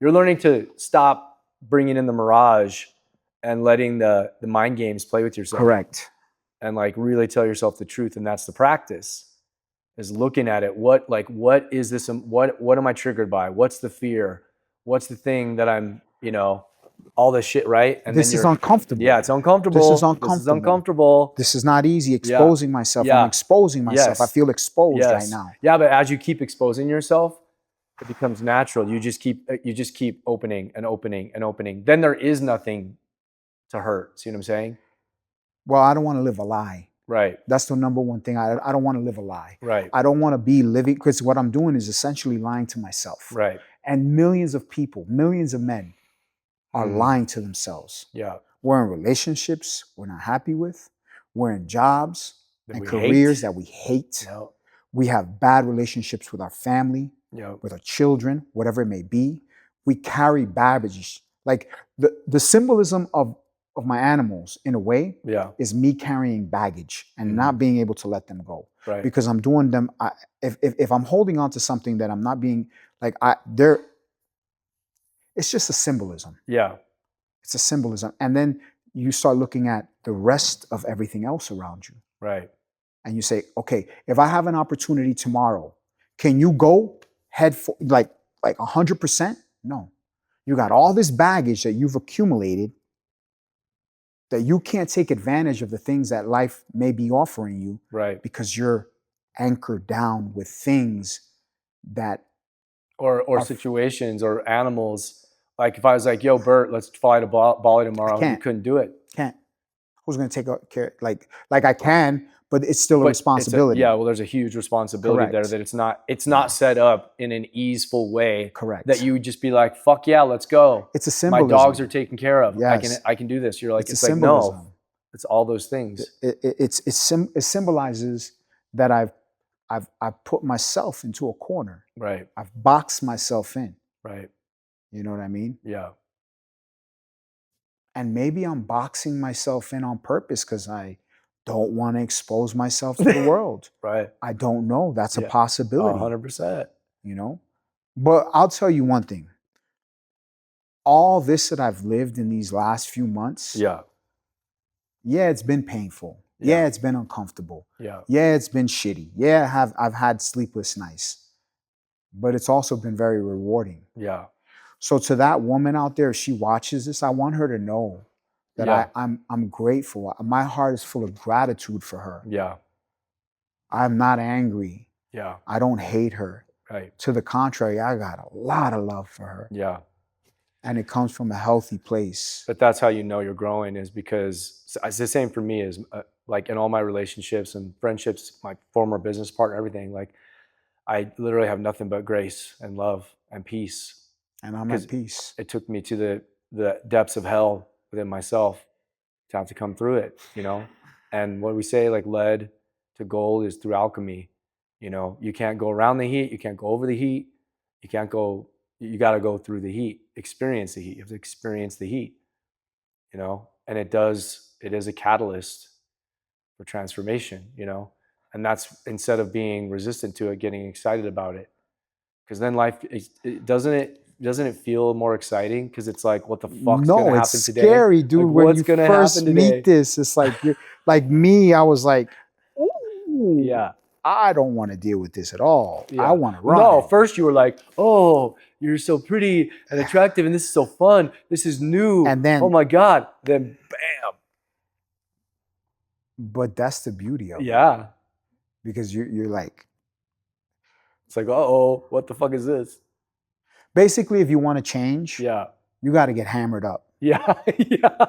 You're learning to stop bringing in the mirage and letting the mind games play with yourself. Correct. And like really tell yourself the truth. And that's the practice, is looking at it. What is this? What am I triggered by? What's the fear? What's the thing that I'm, all this shit, right? And this is uncomfortable. Yeah, it's uncomfortable. This is uncomfortable. This is not easy. Exposing myself. Yeah. I'm exposing myself. Yes. I feel exposed right now. Yeah, but as you keep exposing yourself, it becomes natural. You just keep opening and opening and opening. Then there is nothing to hurt. See what I'm saying? Well, I don't want to live a lie. Right. That's the number one thing. I don't want to live a lie. Right. I don't want to be living, because what I'm doing is essentially lying to myself. Right. And millions of people, millions of men are lying to themselves. Yeah. We're in relationships we're not happy with. We're in jobs and careers that we hate. Yep. We have bad relationships with our family, yep. with our children, whatever it may be. We carry baggage. Like the symbolism of my animals, in a way, is me carrying baggage and not being able to let them go. Right. Because I'm doing them. If I'm holding on to something that I'm not being it's just a symbolism. Yeah. It's a symbolism. And then you start looking at the rest of everything else around you. Right. And you say, okay, if I have an opportunity tomorrow, can you go head for like 100%? No. You got all this baggage that you've accumulated that you can't take advantage of the things that life may be offering you. Right. Because you're anchored down with things that or situations or animals. Like if I was like, yo, Bert, let's fly to Bali tomorrow. You couldn't do it. Can't. Who's going to take care? Like I can, but it's still a responsibility. Well, there's a huge responsibility there that it's not set up in an easeful way. Correct. That you would just be like, fuck yeah, let's go. It's a symbolism. My dogs are taken care of. Yes. I can do this. You're like, it's like, symbolism. No, it's all those things. It symbolizes that I've put myself into a corner. Right. I've boxed myself in. Right. You know what I mean? Yeah. And maybe I'm boxing myself in on purpose because I don't want to expose myself to the world. Right. I don't know. That's a possibility. 100%. But I'll tell you one thing. All this that I've lived in these last few months. Yeah. Yeah, it's been painful. Yeah, it's been uncomfortable. Yeah. Yeah, it's been shitty. Yeah, I've had sleepless nights. But it's also been very rewarding. Yeah. So to that woman out there, if she watches this, I want her to know that I'm grateful. My heart is full of gratitude for her. Yeah. I'm not angry. Yeah. I don't hate her. Right. To the contrary, I got a lot of love for her. Yeah. And it comes from a healthy place. But that's how you know you're growing, is because it's the same for me as like in all my relationships and friendships, my former business partner, everything. Like I literally have nothing but grace and love and peace. And I'm at peace. It took me to the depths of hell within myself to have to come through it, And what we say, like lead to gold is through alchemy. You can't go around the heat. You can't go over the heat. You got to go through the heat, experience the heat. You have to experience the heat, and it is a catalyst for transformation, and that's, instead of being resistant to it, getting excited about it. Because then life, doesn't it feel more exciting? Because it's like, what the fuck's No, gonna it's happen today? scary, dude. Like, When what's you gonna first happen today? meet this, it's like you're like me. I was like, ooh, Yeah. I don't want to deal with this at all. I Yeah. want to Well, run. no, first you were like, oh, you're so pretty and attractive, and this is so fun. This is new. And then, oh my God. Then bam. but that's the beauty of it, Yeah. because you're like, It's like, uh-oh, what the fuck is this? basically, if you want to change, Yeah. you got to get hammered up. Yeah. Yeah.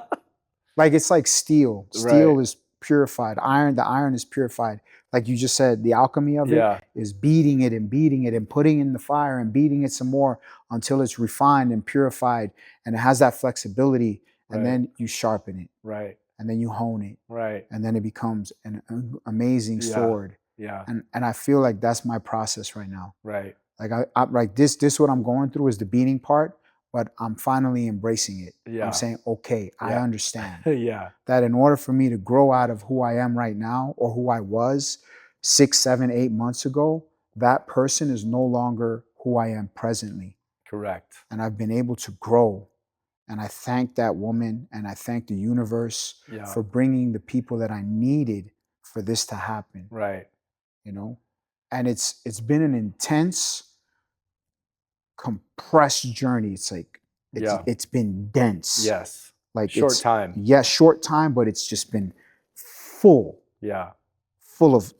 Like it's like steel. Steel Right. is purified. Iron, the iron is purified. Like you just said, the alchemy of it Yeah. is beating it and beating it and putting it in the fire and beating it some more until it's refined and purified and it has that flexibility. And Right. then you sharpen it Right. and then you hone it Right. and then it becomes an amazing Yeah. sword. Yeah. And I feel like that's my process right now. Right. Like I like this what I'm going through is the beating part, but I'm finally embracing it. Yeah. I'm saying, okay, I Yeah. understand Yeah. that in order for me to grow out of who I am right now or who I was 6, 7, 8 months ago, that person is no longer who I am presently. Correct. And I've been able to grow. And I thank that woman and I thank the universe Yeah. for bringing the people that I needed for this to happen, Right. you know? And it's been an intense, compressed journey. It's like Yeah. it's been dense. Yes. Like Short it's time. yeah, short time, but it's just been full Yeah. of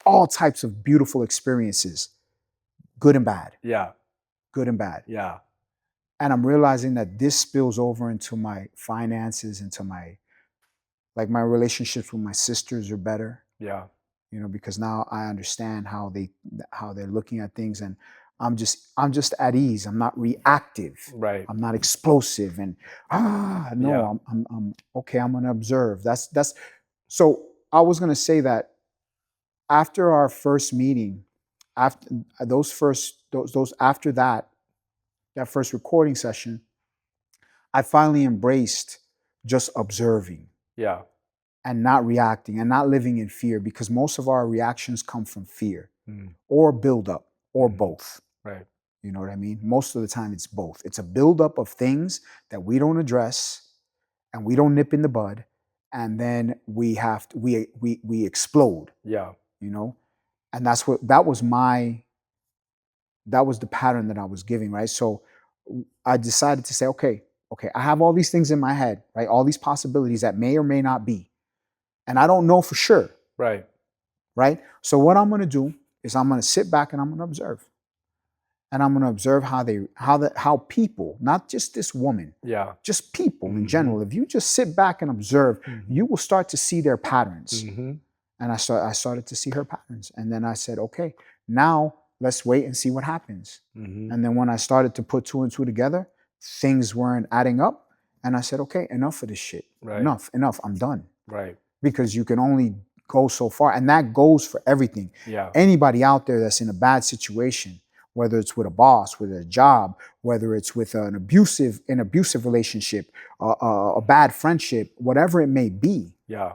all types of beautiful experiences, good and bad, Yeah. good and bad. Yeah. And I'm realizing that this spills over into my finances, into my my relationships with my sisters are better, Yeah. you know, because now I understand how they're looking at things, and I'm just at ease. I'm not reactive. Right. I'm not explosive and no, Yeah. I'm okay. I'm gonna observe. That's so I was gonna say that after our first meeting, after those after that first recording session, I finally embraced just observing Yeah. and not reacting and not living in fear, because most of our reactions come from fear Mm. or buildup or Mhm. both. Right. You know what I mean? Most of the time it's both. It's a buildup of things that we don't address and we don't nip in the bud, and then we have to, we explode, Yeah. you know? And that was the pattern that I was giving, right? So I decided to say, okay, I have all these things in my head, right? All these possibilities that may or may not be. And I don't know for sure, Right. right? So what I'm going to do is I'm going to sit back and I'm going to observe. And I'm going to observe how people, not just this woman, Yeah. just people in Mhm. general. If you just sit back and observe, Mhm. you will start to see their patterns. Mm-hmm. And I started to see her patterns. And then I said, okay, now let's wait and see what happens. Mm-hmm. And then when I started to put two and two together, things weren't adding up. And I said, okay, enough of this shit. Right. Enough. I'm done. Right. Because you can only go so far. And that goes for everything. Yeah. Anybody out there that's in a bad situation, whether it's with a boss, with a job, whether it's with an abusive relationship, a bad friendship, whatever it may be, Yeah.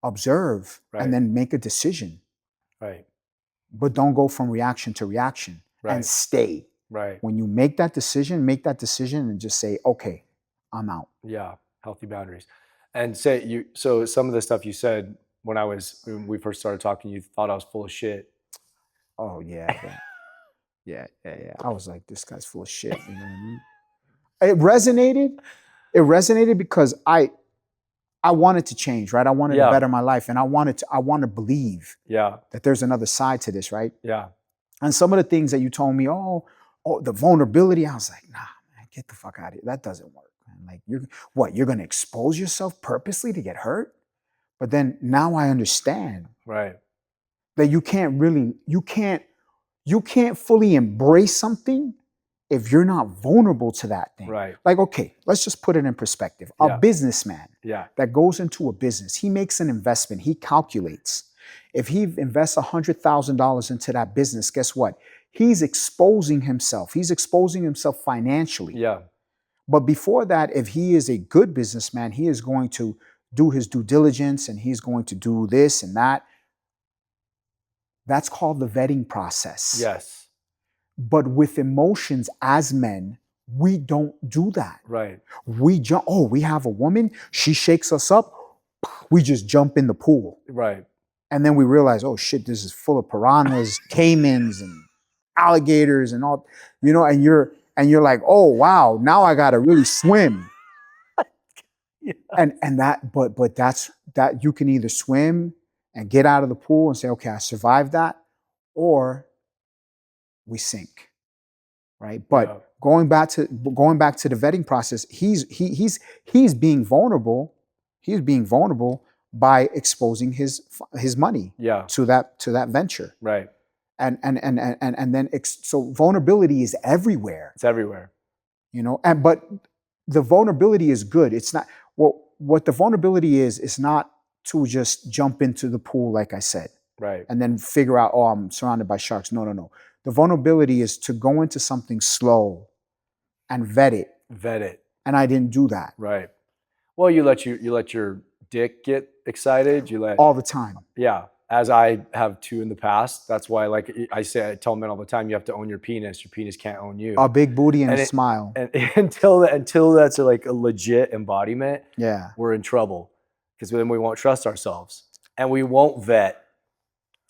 observe Right. and then make a decision. Right. But don't go from reaction to reaction and Right. stay. Right. When you make that decision and just say, okay, I'm out. Yeah. Healthy boundaries. And so some of the stuff you said when we first started talking, you thought I was full of shit. Oh yeah. Yeah. I was like, this guy's full of shit. You know what I mean? It resonated. It resonated because I wanted to change, right? I wanted to Yeah. better my life, and I want to believe Yeah. that there's another side to this, right? Yeah. And some of the things that you told me, oh, the vulnerability, I was like, nah, man, get the fuck out of here. That doesn't work, man. Like, you're going to expose yourself purposely to get hurt? But then now I understand Right. that you can't fully embrace something if you're not vulnerable to that thing. Right. Like, okay, let's just put it in perspective. A Yeah. businessman Yeah. that goes into a business, he makes an investment, he calculates. If he invests $100,000 into that business, guess what? He's exposing himself. He's exposing himself financially. Yeah. But before that, if he is a good businessman, he is going to do his due diligence and he's going to do this and that. That's called the vetting process. Yes. But with emotions as men, we don't do that. Right. We jump, oh, we have a woman, she shakes us up, we just jump in the pool. Right. And then we realize, oh shit, this is full of piranhas, caimans, and alligators and all, and you're like, oh wow, now I gotta really swim. Yeah. And that, but that's that you can either swim and get out of the pool and say, okay, I survived that, or we sink. Right. But Yeah. going back to the vetting process, he's being vulnerable. He's being vulnerable by exposing his money Yeah. to that venture. Right. And then so vulnerability is everywhere. It's everywhere. But the vulnerability is good. It's not what the vulnerability is not to just jump into the pool, like I said, Right. and then figure out, oh, I'm surrounded by sharks. No. The vulnerability is to go into something slow and vet it. Vet it. And I didn't do that. Right. Well, you let your dick get excited. You let all the time. Yeah. As I have too in the past. That's why, like I tell men all the time, you have to own your penis. Your penis can't own you. A big booty and a smile. And until that's like a legit embodiment, yeah, we're in trouble, because then we won't trust ourselves, and we won't vet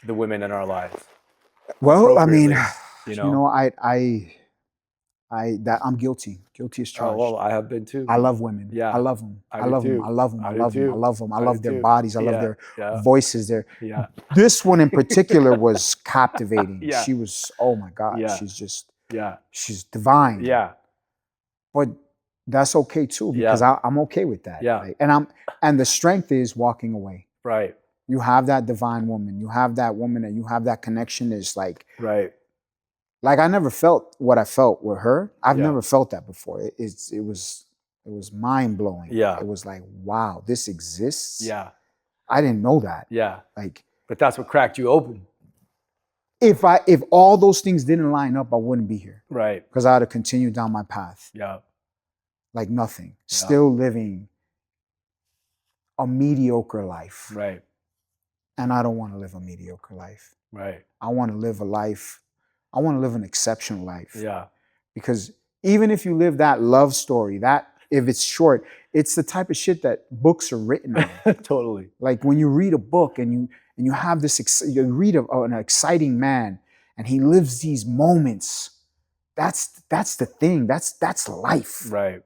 the women in our lives. Well, I mean, I'm guilty. Guilty as charged. Oh, well, I have been too. I love women. Yeah. I love them. I I love do them. too. I love them. I I do love them. too. I love them. I I love do their too. bodies. I love Yeah. their Yeah. voices. Yeah. This one in particular was captivating. Yeah. She was, oh my God. Yeah. She's divine. Yeah. But that's okay too, because I'm okay with that. Yeah. Right? And the strength is walking away. Right. You have that divine woman. You have that woman, and you have that connection. Is like, right. Like, I never felt what I felt with her. I've Yeah. never felt that before. It was mind blowing. Yeah. It was like, wow, this exists. Yeah. I didn't know that. Yeah. Like, but that's what cracked you open. If all those things didn't line up, I wouldn't be here. Right. Because I would have continued down my path. Yeah. Like nothing. Yeah. Still living a mediocre life. Right. And I don't want to live a mediocre life. Right. I want to live a life. I want to live an exceptional life. Yeah. Because even if you live that love story, that if it's short, it's the type of shit that books are written on. Totally. Like when you read a book and you have this, you read an exciting man and he lives these moments. That's the thing. That's life. Right.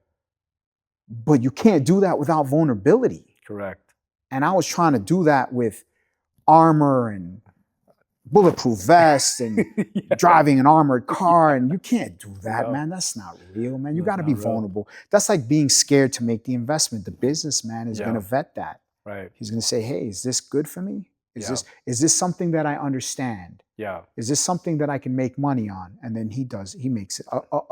But you can't do that without vulnerability. Correct. And I was trying to do that with armor and bulletproof vest and Yeah. driving an armored car, and you can't do that, No. man. That's not real, man. You That's got to be not real. vulnerable. That's like being scared to make the investment. The businessman is Yeah. going to vet that. Right. He's going to say, "Hey, is this good for me? Yeah. Is this something that I understand? Yeah. Is this something that I can make money on?" And then he makes it.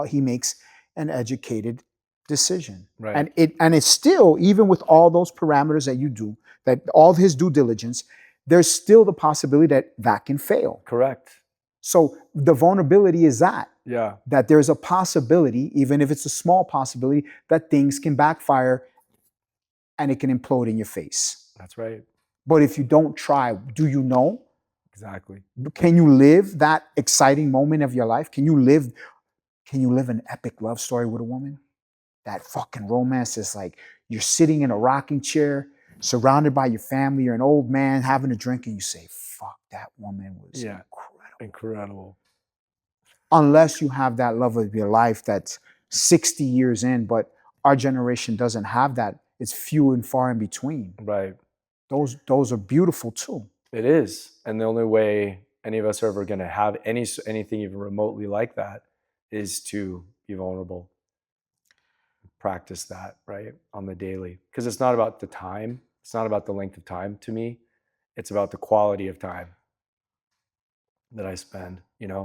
He makes an educated decision. Right. And it's still, even with all those parameters that you do, that all his due diligence, there's still the possibility that can fail. Correct. So the vulnerability is that Yeah. there's a possibility, even if it's a small possibility, that things can backfire and it can implode in your face. That's right. But if you don't try, do you know? Exactly. Can you live that exciting moment of your life? Can you live an epic love story with a woman? That fucking romance is like you're sitting in a rocking chair, surrounded by your family, you're an old man having a drink, and you say, fuck, that woman was incredible. Incredible. Unless you have that love of your life that's 60 years in, but our generation doesn't have that. It's few and far in between. Right. Those are beautiful too. It is. And the only way any of us are ever going to have anything even remotely like that is to be vulnerable. Practice that, right, on the daily. Because it's not about the time. It's not about the length of time to me. It's about the quality of time that I spend,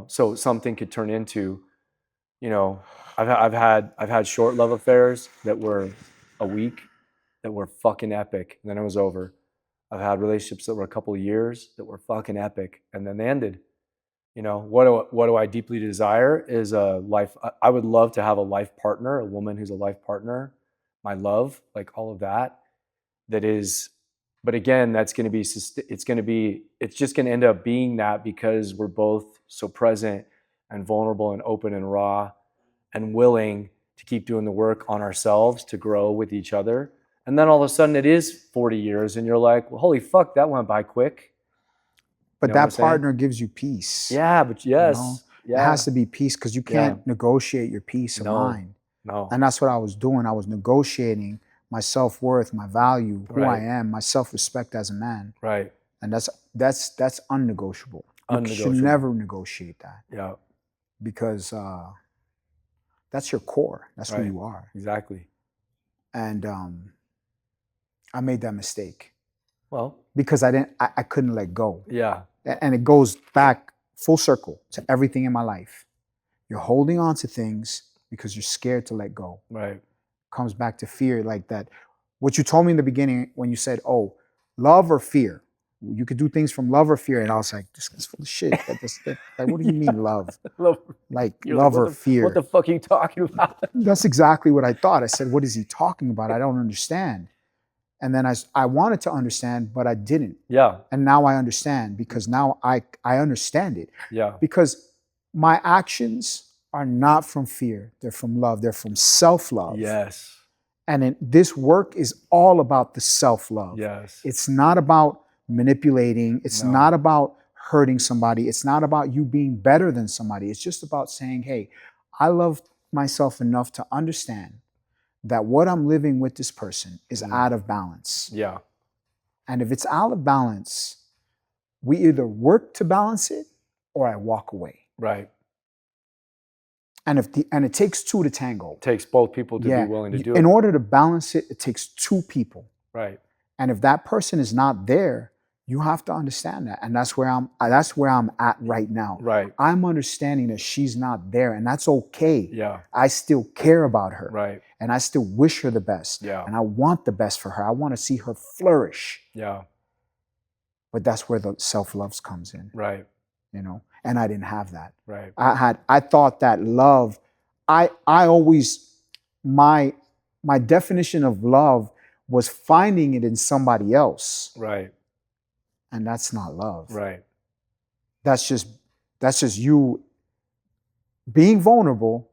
So something could turn into, I've had short love affairs that were a week, that were fucking epic, and then it was over. I've had relationships that were a couple of years that were fucking epic, and then they ended. What do I deeply desire is a life. I would love to have a life partner, a woman who's a life partner, my love, like all of that. That is, but again, it's just going to end up being that because we're both so present and vulnerable and open and raw and willing to keep doing the work on ourselves to grow with each other. And then all of a sudden it is 40 years and you're like, well, holy fuck, that went by quick. But You know what I'm that saying? partner gives you peace. Yeah, but You know, yes. it Yeah. has to be peace because you Yeah. can't negotiate your peace of No. mind. No. And that's what I was doing. I was negotiating my self-worth, my value, who I Right. am, my self-respect as a man. Right. And that's unnegotiable. You should Unnegotiable. never negotiate that Yeah. because that's your core. That's who Right. you are. Exactly. And I made that mistake Well, because I couldn't let go. yeah. And it goes back full circle to everything in my life. You're holding on to things because you're scared to let go. Right. Comes back to fear, like that. What you told me in the beginning when you said, "Oh, love or fear." You could do things from love or fear, and I was like, "This is full of shit." Like, what do you mean love? Like You're love like, or fear? what the fuck are you talking about? That's exactly what I thought. I said, "What is he talking about? I don't understand." And then I wanted to understand, but I didn't. Yeah. And now I understand because now I understand it. Yeah. Because my actions are not from fear. They're from love. They're from self-love. Yes. And this work is all about the self-love. Yes. It's not about manipulating. It's No. not about hurting somebody. It's not about you being better than somebody. It's just about saying, hey, I love myself enough to understand that what I'm living with this person is out of balance. Yeah. And if it's out of balance, we either work to balance it or I walk away. Right. And it takes two to tango. It takes both people to be willing to do it. In order to balance it, it takes two people. Right. And if that person is not there, you have to understand that. And that's where I'm at right now. Right. I'm understanding that she's not there, and that's okay. Yeah. I still care about her. Right. And I still wish her the best. Yeah. And I want the best for her. I want to see her flourish. Yeah. But that's where the self-love comes in. Right. You know, and I didn't have that. Right. I thought that love, I always, my definition of love was finding it in somebody else. Right. And that's not love. Right. That's just you being vulnerable,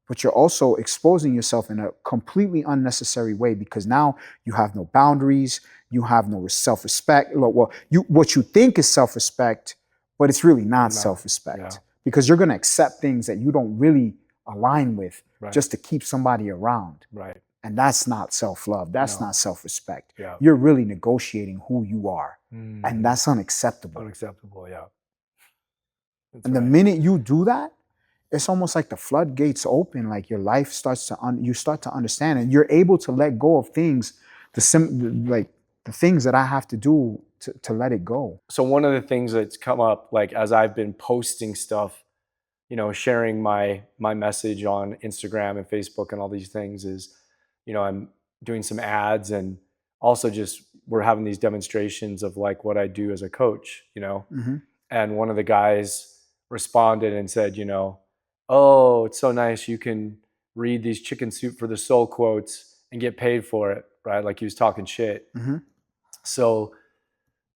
but you're also exposing yourself in a completely unnecessary way because now you have no boundaries, you have no self-respect. Well, what you think is self-respect, but it's really not self-respect because you're going to accept things that you don't really align with just to keep somebody around. Right. And that's not self-love. That's not self-respect. Yeah. You're really negotiating who you are. And that's unacceptable. Unacceptable, yeah. And the minute you do that, it's almost like the floodgates open, like your life starts to, you start to understand and you're able to let go of things, like the things that I have to do to let it go. So one of the things that's come up, like as I've been posting stuff, you know, sharing my message on Instagram and Facebook and all these things is, you know, I'm doing some ads and also just we're having these demonstrations of like what I do as a coach, you know. And one of the guys responded and said, you know, oh, it's so nice you can read these chicken soup for the soul quotes and get paid for it, right? Like he was talking shit. So,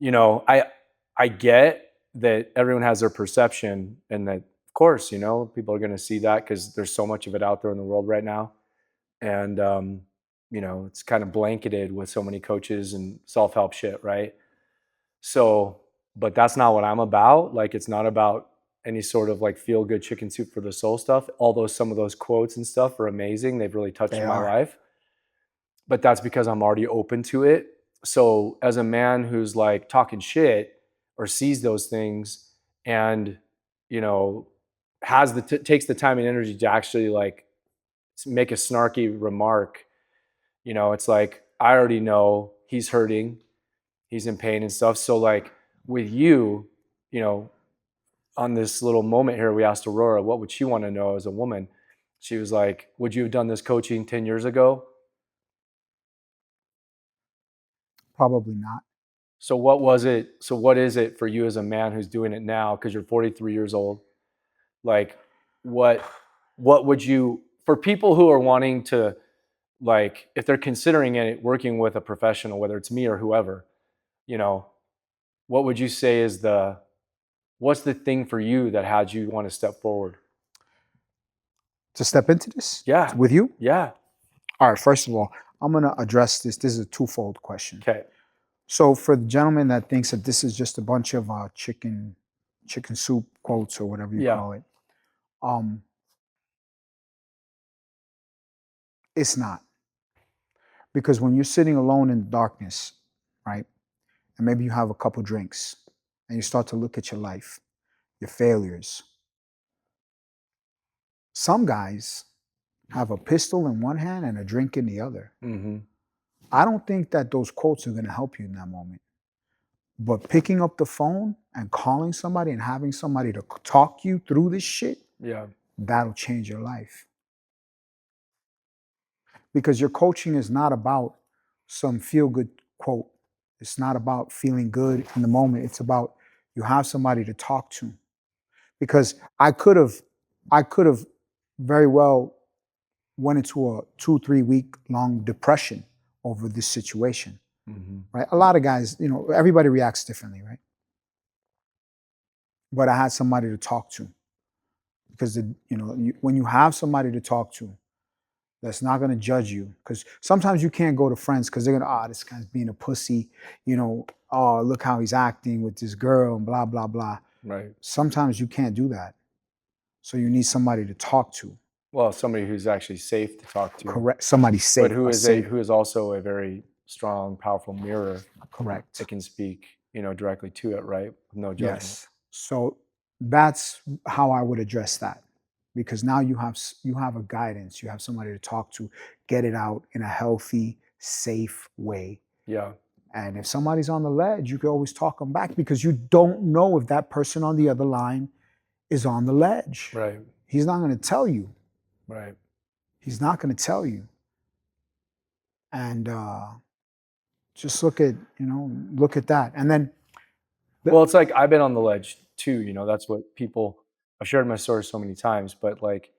you know, I get that everyone has their perception and that, of course, you know, people are going to see that because there's so much of it out there in the world right now. And, you know, it's kind of blanketed with so many coaches and self-help shit, right? So, but that's not what I'm about. Like, it's not about any sort of like feel good chicken soup for the soul stuff. Although some of those quotes and stuff are amazing. They've really touched my life. But that's because I'm already open to it. So as a man who's like talking shit or sees those things and, you know, has takes the time and energy to actually like make a snarky remark, you know, it's like, I already know he's hurting, he's in pain and stuff. So like with you, you know, on this little moment here, we asked Aurora, what would she want to know as a woman? She was like, would you have done this coaching 10 years ago? Probably not. So what was it? So what is it for you as a man who's doing it now? Because you're 43 years old. Like, what would you, for people who are wanting to, like, if they're considering it, working with a professional, whether it's me or whoever, you know, what would you say is the What's the thing for you that had you want to step forward? To step into this? Yeah. With you? Yeah. All right, first of all, I'm going to address this. This is a twofold question. Okay. So for the gentleman that thinks that this is just a bunch of chicken soup quotes or whatever you Yeah. call it, um, it's not. Because when you're sitting alone in darkness, right, and maybe you have a couple drinks and you start to look at your life, your failures, some guys have a pistol in one hand and a drink in the other. Mm-hmm. I don't think that those quotes are going to help you in that moment. But picking up the phone and calling somebody and having somebody to talk you through this shit, Yeah. that'll change your life. Because your coaching is not about some feel good quote. It's not about feeling good in the moment. It's about you have somebody to talk to. Because I could have very well went into a 2-3 week long depression over this situation. Mm-hmm. Right? A lot of guys, everybody reacts differently, right? But I had somebody to talk to because when you have somebody to talk to that's not going to judge you, because sometimes you can't go to friends because they're going to, this guy's being a pussy, oh, look how he's acting with this girl and blah blah blah. Right. Sometimes you can't do that, so you need somebody to talk to. Well, somebody who's actually safe to talk to. Correct. Somebody safe, but who is also a very strong, powerful mirror. Correct. That can speak, directly to it, right? With no judgment. Yes. So that's how I would address that, because now you have a guidance, you have somebody to talk to, get it out in a healthy, safe way. Yeah. And if somebody's on the ledge, you can always talk them back, because you don't know if that person on the other line is on the ledge. Right. He's not going to tell you. Right. He's not going to tell you. And just look at that. And then well, it's like I've been on the ledge too, that's what people, I've shared my story so many times, but like,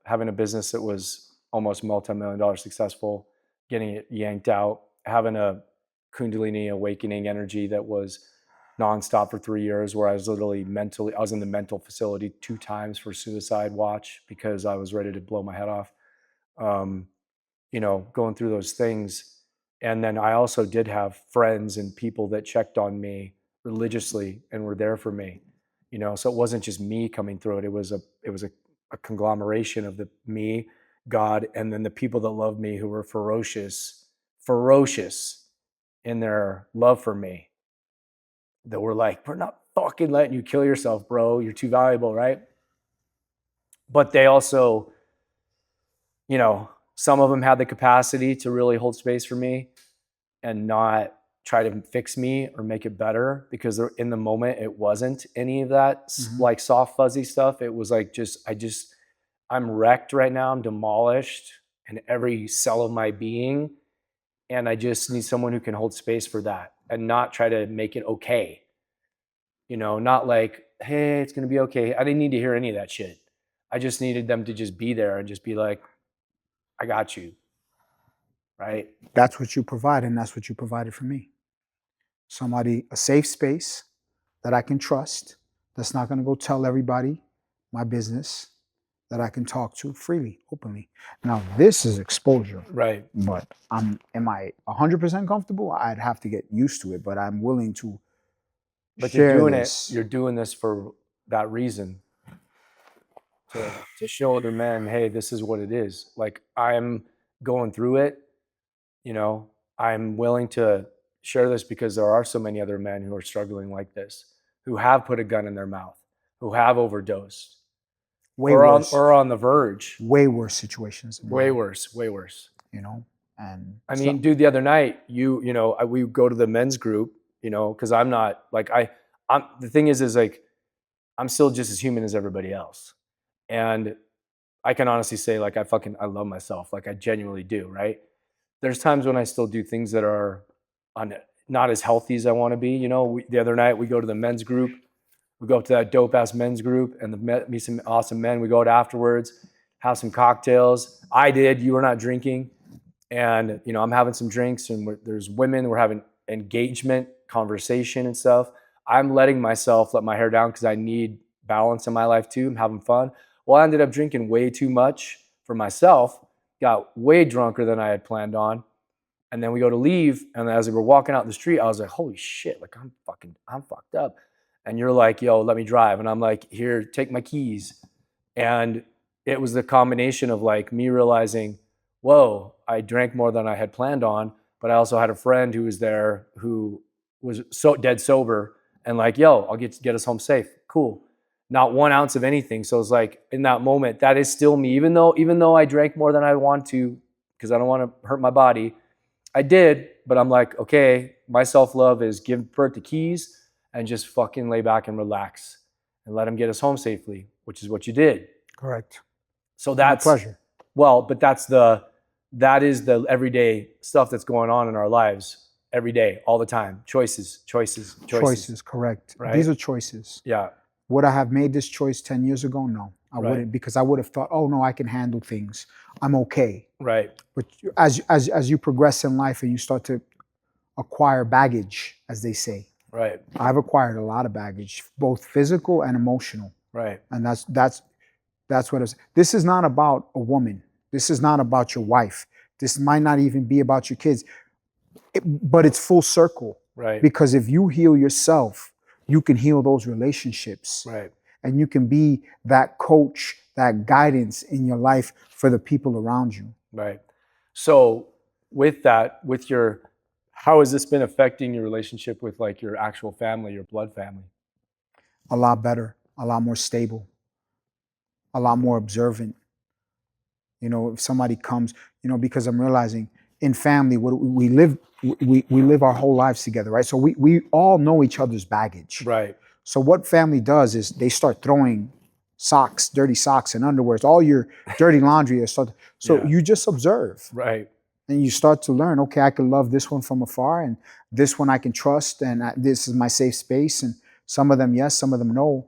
having a business that was almost multi-million-dollar successful, getting it yanked out, having a Kundalini awakening energy that was nonstop for 3 years, where I was in the mental facility 2 times for suicide watch because I was ready to blow my head off. Going through those things. And then I also did have friends and people that checked on me religiously and were there for me. So it wasn't just me coming through it. It was a conglomeration of me, God, and then the people that loved me, who were ferocious in their love for me. That were like, we're not fucking letting you kill yourself, bro. You're too valuable, right? But they also, some of them had the capacity to really hold space for me and not try to fix me or make it better, because in the moment it wasn't any of that like soft fuzzy stuff. It was like, I'm wrecked right now. I'm demolished in every cell of my being. And I just need someone who can hold space for that and not try to make it okay. Not like, hey, it's going to be okay. I didn't need to hear any of that shit. I just needed them to just be there and just be like, I got you. Right? That's what you provide, and that's what you provided for me. Somebody, a safe space that I can trust, that's not going to go tell everybody my business, that I can talk to freely, openly. Now, this is exposure. Right. But am I 100% comfortable? I'd have to get used to it, but I'm willing to share this. You're doing this for that reason. To show other men, hey, this is what it is. Like, I'm going through it, I'm willing to share this because there are so many other men who are struggling like this, who have put a gun in their mouth, who have overdosed, or on the verge. Way worse situations. Way worse. And I mean, dude, the other night, we go to the men's group, because I'm not like, the thing is like, I'm still just as human as everybody else. And I can honestly say, like, I love myself. Like, I genuinely do, right? There's times when I still do things that are not as healthy as I want to be. The other night we go to the men's group. We go up to that dope ass men's group and meet some awesome men. We go out afterwards, have some cocktails. You were not drinking. And, I'm having some drinks, and there's women, we're having engagement, conversation and stuff. I'm letting myself let my hair down because I need balance in my life too. I'm having fun. Well, I ended up drinking way too much for myself, got way drunker than I had planned on. And then we go to leave. And as we were walking out the street, I was like, holy shit, like I'm fucked up. And you're like, yo, let me drive. And I'm like, here, take my keys. And it was the combination of like me realizing, whoa, I drank more than I had planned on. But I also had a friend who was there who was so dead sober and like, yo, I'll get us home safe. Cool. Not 1 ounce of anything. So it's like in that moment, that is still me. Even though I drank more than I want to, because I don't want to hurt my body, I did, but I'm like, okay, my self-love is give Bert the keys and just fucking lay back and relax and let him get us home safely, which is what you did. Correct. So My that's, pleasure. well, but that is the everyday stuff that's going on in our lives every day, all the time. Choices. Choices, correct. Right? These are choices. Yeah. Would I have made this choice 10 years ago? No, I Right. wouldn't, because I would have thought, oh no, I can handle things. I'm okay. Right. But as you progress in life and you start to acquire baggage, as they say, Right. I've acquired a lot of baggage, both physical and emotional. Right. And that's what it's. This is not about a woman. This is not about your wife. This might not even be about your kids. But it's full circle. Right. Because if you heal yourself, you can heal those relationships. Right. And you can be that coach, that guidance in your life for the people around you. Right. So with that, how has this been affecting your relationship with like your actual family, your blood family? A lot better, a lot more stable, a lot more observant. You know, if somebody comes, because I'm realizing in family, we live our whole lives together, right? So we all know each other's baggage. Right. So what family does is they start throwing socks, dirty socks and underwears, all your dirty laundry. So Yeah. you just observe. Right. And you start to learn, okay, I can love this one from afar, and this one I can trust, and this is my safe space. And some of them, yes, some of them, no.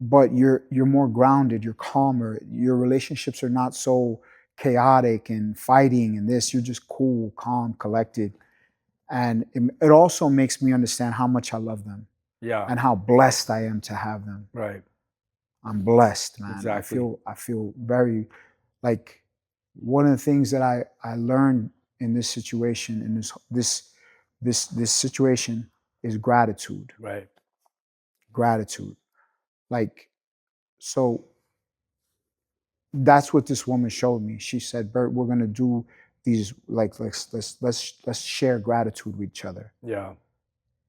But you're more grounded, you're calmer. Your relationships are not so chaotic and fighting and this. You're just cool, calm, collected. And it also makes me understand how much I love them. Yeah. And how blessed I am to have them. Right. I'm blessed, man. Exactly. I feel very, like, one of the things that I learned in this situation, in this situation, is gratitude. Right. Gratitude. Like, so that's what this woman showed me. She said, Bert, we're gonna do these, like, let's share gratitude with each other. Yeah.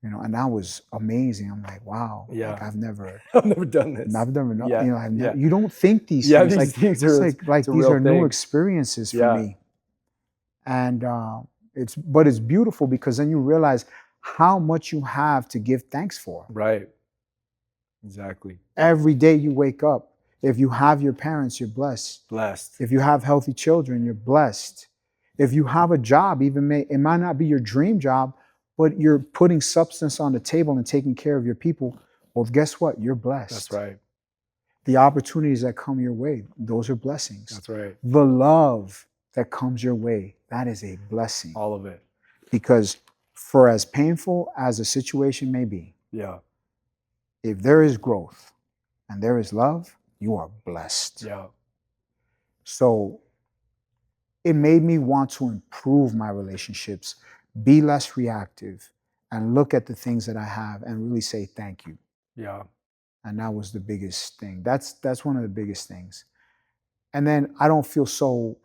And that was amazing. I'm like, wow. Yeah. Like, I've never done this. I've never known. Yeah. You don't think these Yeah, things. these things It's are like it's a these real are new thing. experiences for Yeah. me. And it's beautiful, because then you realize how much you have to give thanks for. Right. Exactly. Every day you wake up, if you have your parents, you're blessed. Blessed. If you have healthy children, you're blessed. If you have a job, it might not be your dream job, but you're putting substance on the table and taking care of your people, well, guess what? You're blessed. That's right. The opportunities that come your way, those are blessings. That's right. The love that comes your way, that is a blessing. All of it. Because for as painful as a situation may be, Yeah. if there is growth and there is love, you are blessed. Yeah. So it made me want to improve my relationships, be less reactive, and look at the things that I have and really say thank you. Yeah. And that was the biggest thing. That's one of the biggest things. And then I don't feel so,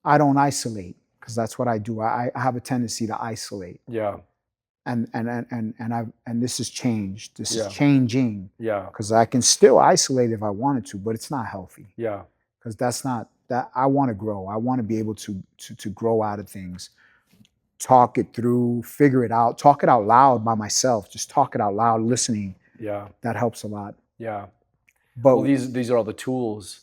I don't isolate, because that's what I do. I have a tendency to isolate. Yeah. And this has changed. This Yeah. is changing. Yeah. Because I can still isolate if I wanted to, but it's not healthy. Yeah. Because that's not that. I want to grow. I want to be able to grow out of things, talk it through, figure it out, talk it out loud by myself. Just talk it out loud, listening. Yeah. That helps a lot. Yeah. But well, these are all the tools,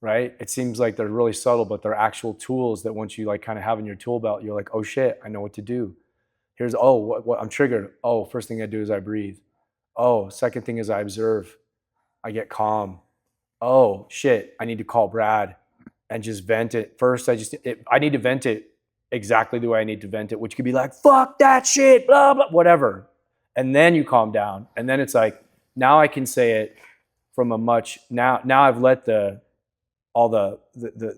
right? It seems like they're really subtle, but they're actual tools that once you like kind of have in your tool belt, you're like, oh shit, I know what to do. Here's, what I'm triggered. Oh, first thing I do is I breathe. Oh, second thing is I observe. I get calm. Oh shit, I need to call Brad and just vent it. First, I need to vent it exactly the way I need to vent it, which could be like, fuck that shit, blah, blah, whatever. And then you calm down. And then it's like, now I can say it from a much, now I've let all the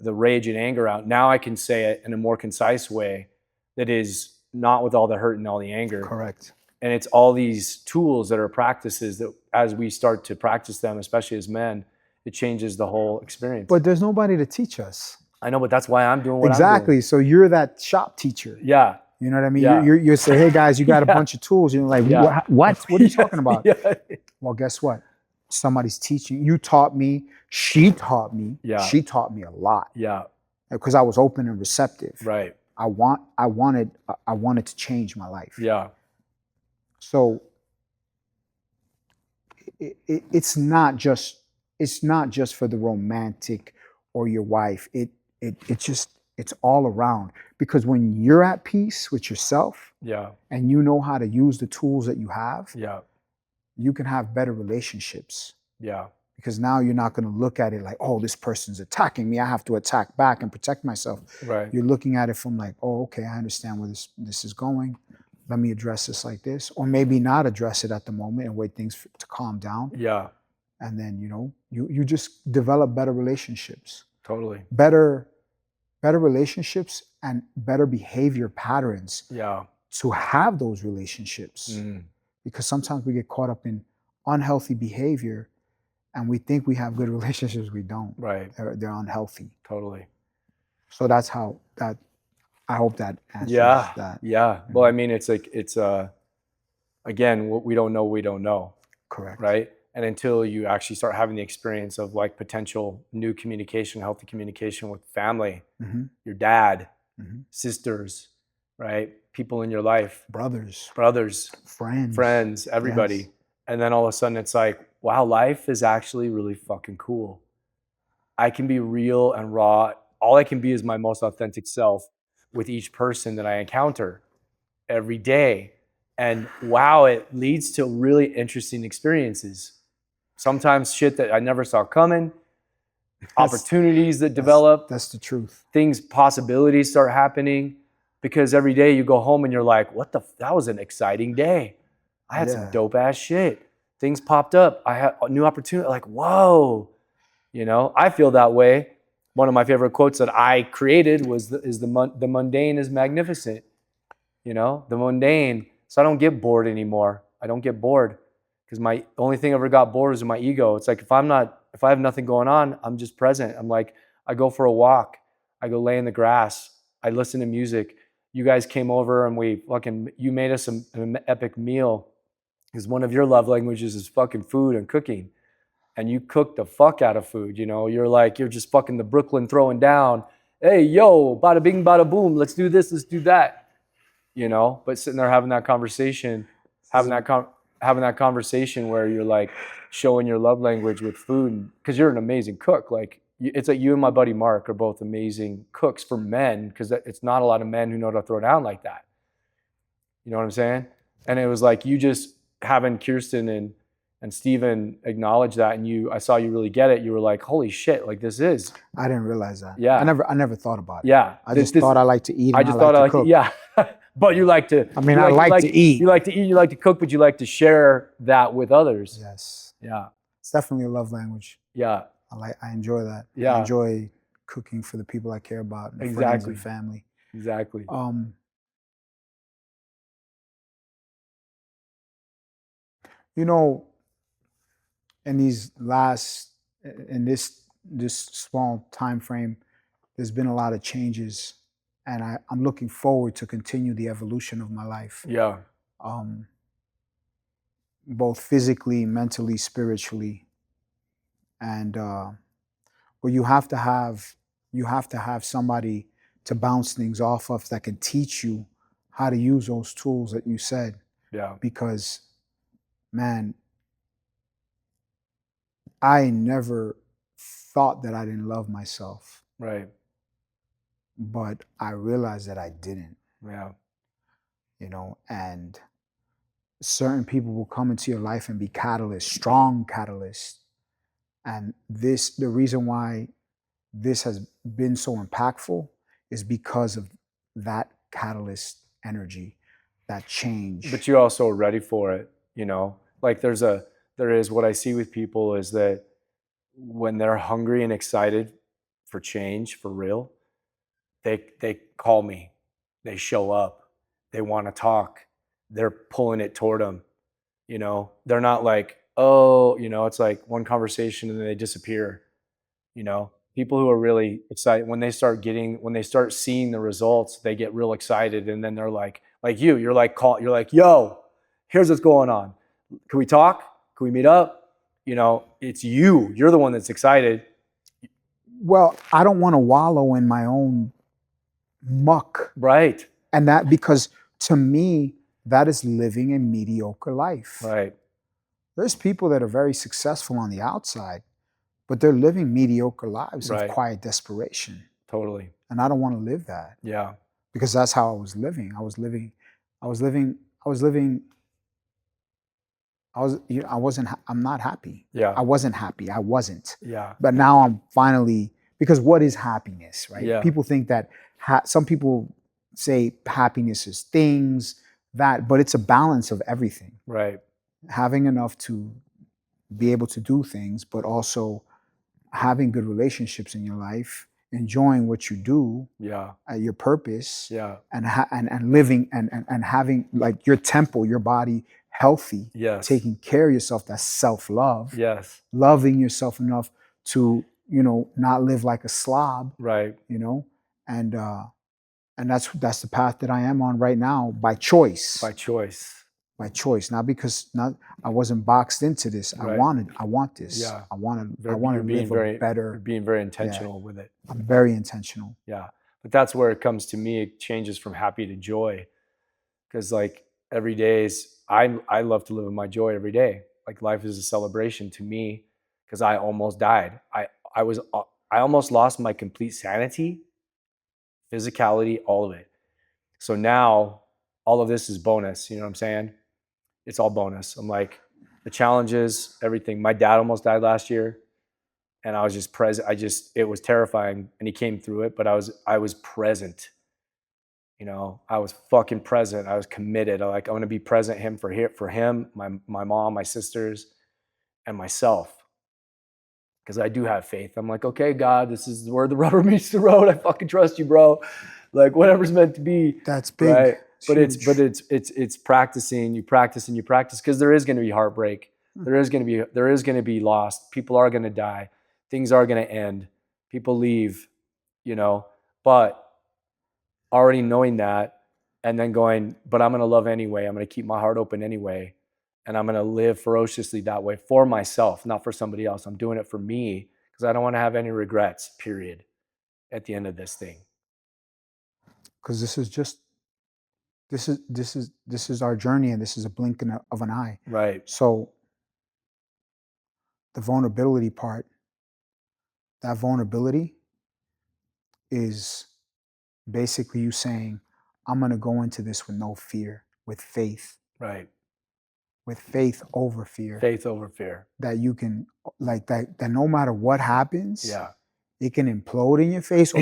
rage and anger out. Now I can say it in a more concise way that is not with all the hurt and all the anger. Correct. And it's all these tools that are practices that as we start to practice them, especially as men, it changes the whole experience. But there's nobody to teach us. I know, but that's why I'm doing what I'm Exactly. doing. So you're that shop teacher. Yeah. You know what I mean? Yeah. You say, hey guys, you got a bunch of tools. You're like, Yeah. what are you talking about? Yeah. Well, guess what? Somebody's teaching. You taught me. She taught me. Yeah. She taught me a lot. Yeah. Because I was open and receptive. Right. I wanted to change my life. Yeah. So it's not just for the romantic or your wife. It's all around, because when you're at peace with yourself, Yeah. and you know how to use the tools that you have, Yeah. you can have better relationships. Yeah. Because now you're not going to look at it like, oh, this person's attacking me, I have to attack back and protect myself. Right. You're looking at it from like, oh, okay, I understand where this is going. Let me address this like this, or maybe not address it at the moment and wait things to calm down. Yeah. And then, you just develop better relationships. Totally. Better relationships and better behavior patterns. Yeah. To have those relationships. Because sometimes we get caught up in unhealthy behavior and we think we have good relationships. We don't. Right. They're unhealthy. Totally. So that's how that, I hope that answers that. Yeah. Well, I mean, it's like, it's again, what we don't know, we don't know. Correct. Right. And until you actually start having the experience of like potential new communication, healthy communication with family, your dad, sisters, right? People in your life, brothers, friends, everybody. Yes. And then all of a sudden it's like, wow, life is actually really fucking cool. I can be real and raw. All I can be is my most authentic self with each person that I encounter every day. And wow, it leads to really interesting experiences. Sometimes shit that I never saw coming, opportunities that develop. That's the truth. Possibilities start happening, because every day you go home and you're like, that was an exciting day. I had some dope ass shit. Things popped up. I had a new opportunity. Like, whoa, I feel that way. One of my favorite quotes that I created was the mundane is magnificent. The mundane. So I don't get bored anymore. I don't get bored, because my only thing I ever got bored is my ego. It's like, if I have nothing going on, I'm just present. I'm like, I go for a walk. I go lay in the grass. I listen to music. You guys came over and you made us an epic meal, because one of your love languages is fucking food and cooking. And you cook the fuck out of food. You're just fucking the Brooklyn throwing down. Hey, yo, bada bing, bada boom. Let's do this. Let's do that. But sitting there having that conversation, having that conversation where you're like showing your love language with food, because you're an amazing cook. Like, it's like you and my buddy Mark are both amazing cooks for men, because it's not a lot of men who know how to throw down like that. You know what I'm saying? And it was like, you just having Kirsten and Steven acknowledge that, and I saw you really get it. You were like, holy shit, like this is. I didn't realize that. Yeah. I never thought about it. Yeah. I just thought I like to eat. I just thought I like to cook. Yeah. But you like to. I mean, I like to eat. You like to eat. You like to cook, but you like to share that with others. Yes. Yeah. It's definitely a love language. Yeah. I enjoy that. Yeah. I enjoy cooking for the people I care about, and friends and family. Exactly. In this small time frame, there's been a lot of changes, and I'm looking forward to continue the evolution of my life. Yeah. Both physically, mentally, spiritually, and but you have to have somebody to bounce things off of that can teach you how to use those tools that you said. Yeah. Because, man, I never thought that I didn't love myself. Right. But I realized that I didn't. Yeah. And certain people will come into your life and be catalysts, strong catalysts. And the reason why this has been so impactful is because of that catalyst energy, that change. But you're also ready for it, you know? Like there is what I see with people is that when they're hungry and excited for change, for real, they call me. They show up. They want to talk. They're pulling it toward them, you know? They're not like, "Oh," you know, it's like one conversation and then they disappear, you know? People who are really excited when they start seeing the results, they get real excited and then they're like you're like, "Yo, here's what's going on. Can we talk? Can we meet up?" You know, it's you. You're the one that's excited. Well, I don't want to wallow in my own muck. Right. And that, because to me, that is living a mediocre life. Right. There's people that are very successful on the outside, but they're living mediocre lives of Right. quiet desperation. Totally. And I don't want to live that. Yeah. Because that's how I was living. I was living, I'm not happy. Yeah. I wasn't happy. I wasn't. Yeah. But now I'm finally, because what is happiness, right? Yeah. People think that, some people say happiness is things, but it's a balance of everything. Right. Having enough to be able to do things, but also having good relationships in your life, enjoying what you do, Yeah. your purpose, Yeah. and living and having like your temple, your body healthy, Yes. taking care of yourself. That's self-love. Yes. Loving yourself enough to, not live like a slob, Right. and that's the path that I am on right now by choice. By choice. By choice, not because I wasn't boxed into this. Right. I want this. Yeah. I want to You're live being a very better. You're being very intentional with it. I'm very intentional. Yeah. But that's where it comes to me. It changes from happy to joy. Because like every day is I love to live in my joy every day. Like life is a celebration to me because I almost died. I almost lost my complete sanity, physicality, all of it. So now all of this is bonus. You know what I'm saying? It's all bonus. I'm like the challenges, everything. My dad almost died last year, and I was just present. It was terrifying, and he came through it. But I was present. You know, I was fucking present. I was committed. I'm going to be present for him, my mom, my sisters, and myself. Because I do have faith. I'm like, okay, God, this is where the rubber meets the road. I fucking trust you, bro. Like whatever's meant to be. That's big. Right? It's It's practicing. You practice and you practice because there is going to be heartbreak. There is going to be loss. People are going to die. Things are going to end. People leave. You know, but already knowing that and then going, but I'm going to love anyway. I'm going to keep my heart open anyway. And I'm going to live ferociously that way for myself, not for somebody else. I'm doing it for me because I don't want to have any regrets, period, at the end of this thing. Because this is our journey, and this is a blink of an eye. Right. So the vulnerability part, that vulnerability is basically you saying, I'm going to go into this with no fear, with faith. Right. With faith over fear. Faith over fear. That you can, like that no matter what happens, Yeah. it can implode in your face,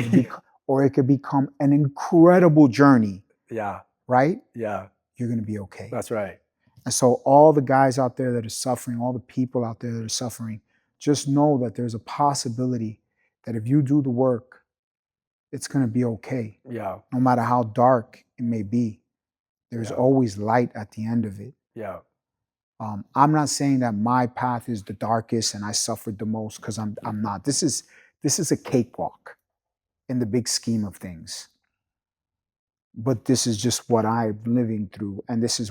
or it could become an incredible journey. Yeah. Right? Yeah. You're going to be okay. That's right. And so all the guys out there that are suffering, all the people out there that are suffering, just know that there's a possibility that if you do the work, it's going to be okay. Yeah. No matter how dark it may be, there's always light at the end of it. Yeah. I'm not saying that my path is the darkest and I suffered the most, because I'm not. This is a cakewalk in the big scheme of things. But this is just what I'm living through, and this is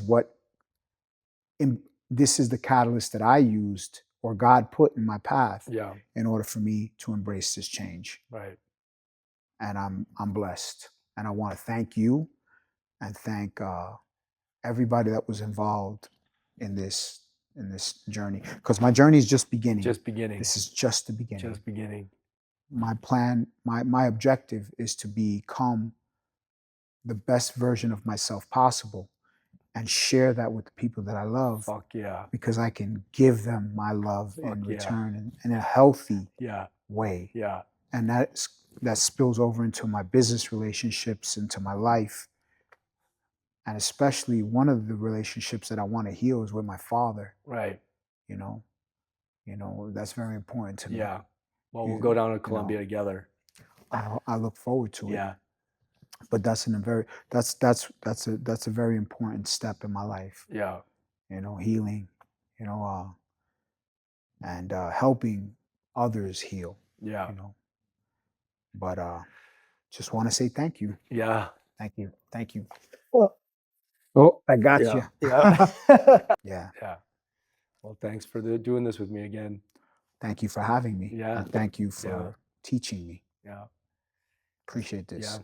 the catalyst that I used, or God put in my path, in order for me to embrace this change. Right. And I'm blessed, and I want to thank you and thank everybody that was involved in this journey, because my journey is just beginning. Just beginning. This is just the beginning. Just beginning. My plan, my objective is to become the best version of myself possible and share that with the people that I love. Fuck yeah. Because I can give them my love in return in a healthy way. Yeah. And that spills over into my business relationships, into my life. And especially one of the relationships that I want to heal is with my father. Right. You know, that's very important to me. Yeah. Well, we'll You, go down to you Colombia know, together. I look forward to it. Yeah. But that's a very important step in my life. Yeah. Healing, and helping others heal. Yeah. You know, but just want to say thank you. Yeah. Thank you. Thank you. Oh, I got Yeah. you. Yeah. Yeah. Yeah. Well, thanks for doing this with me again. Thank you for having me. Yeah. And thank you Yeah. for teaching me. Yeah. Appreciate this. Yeah.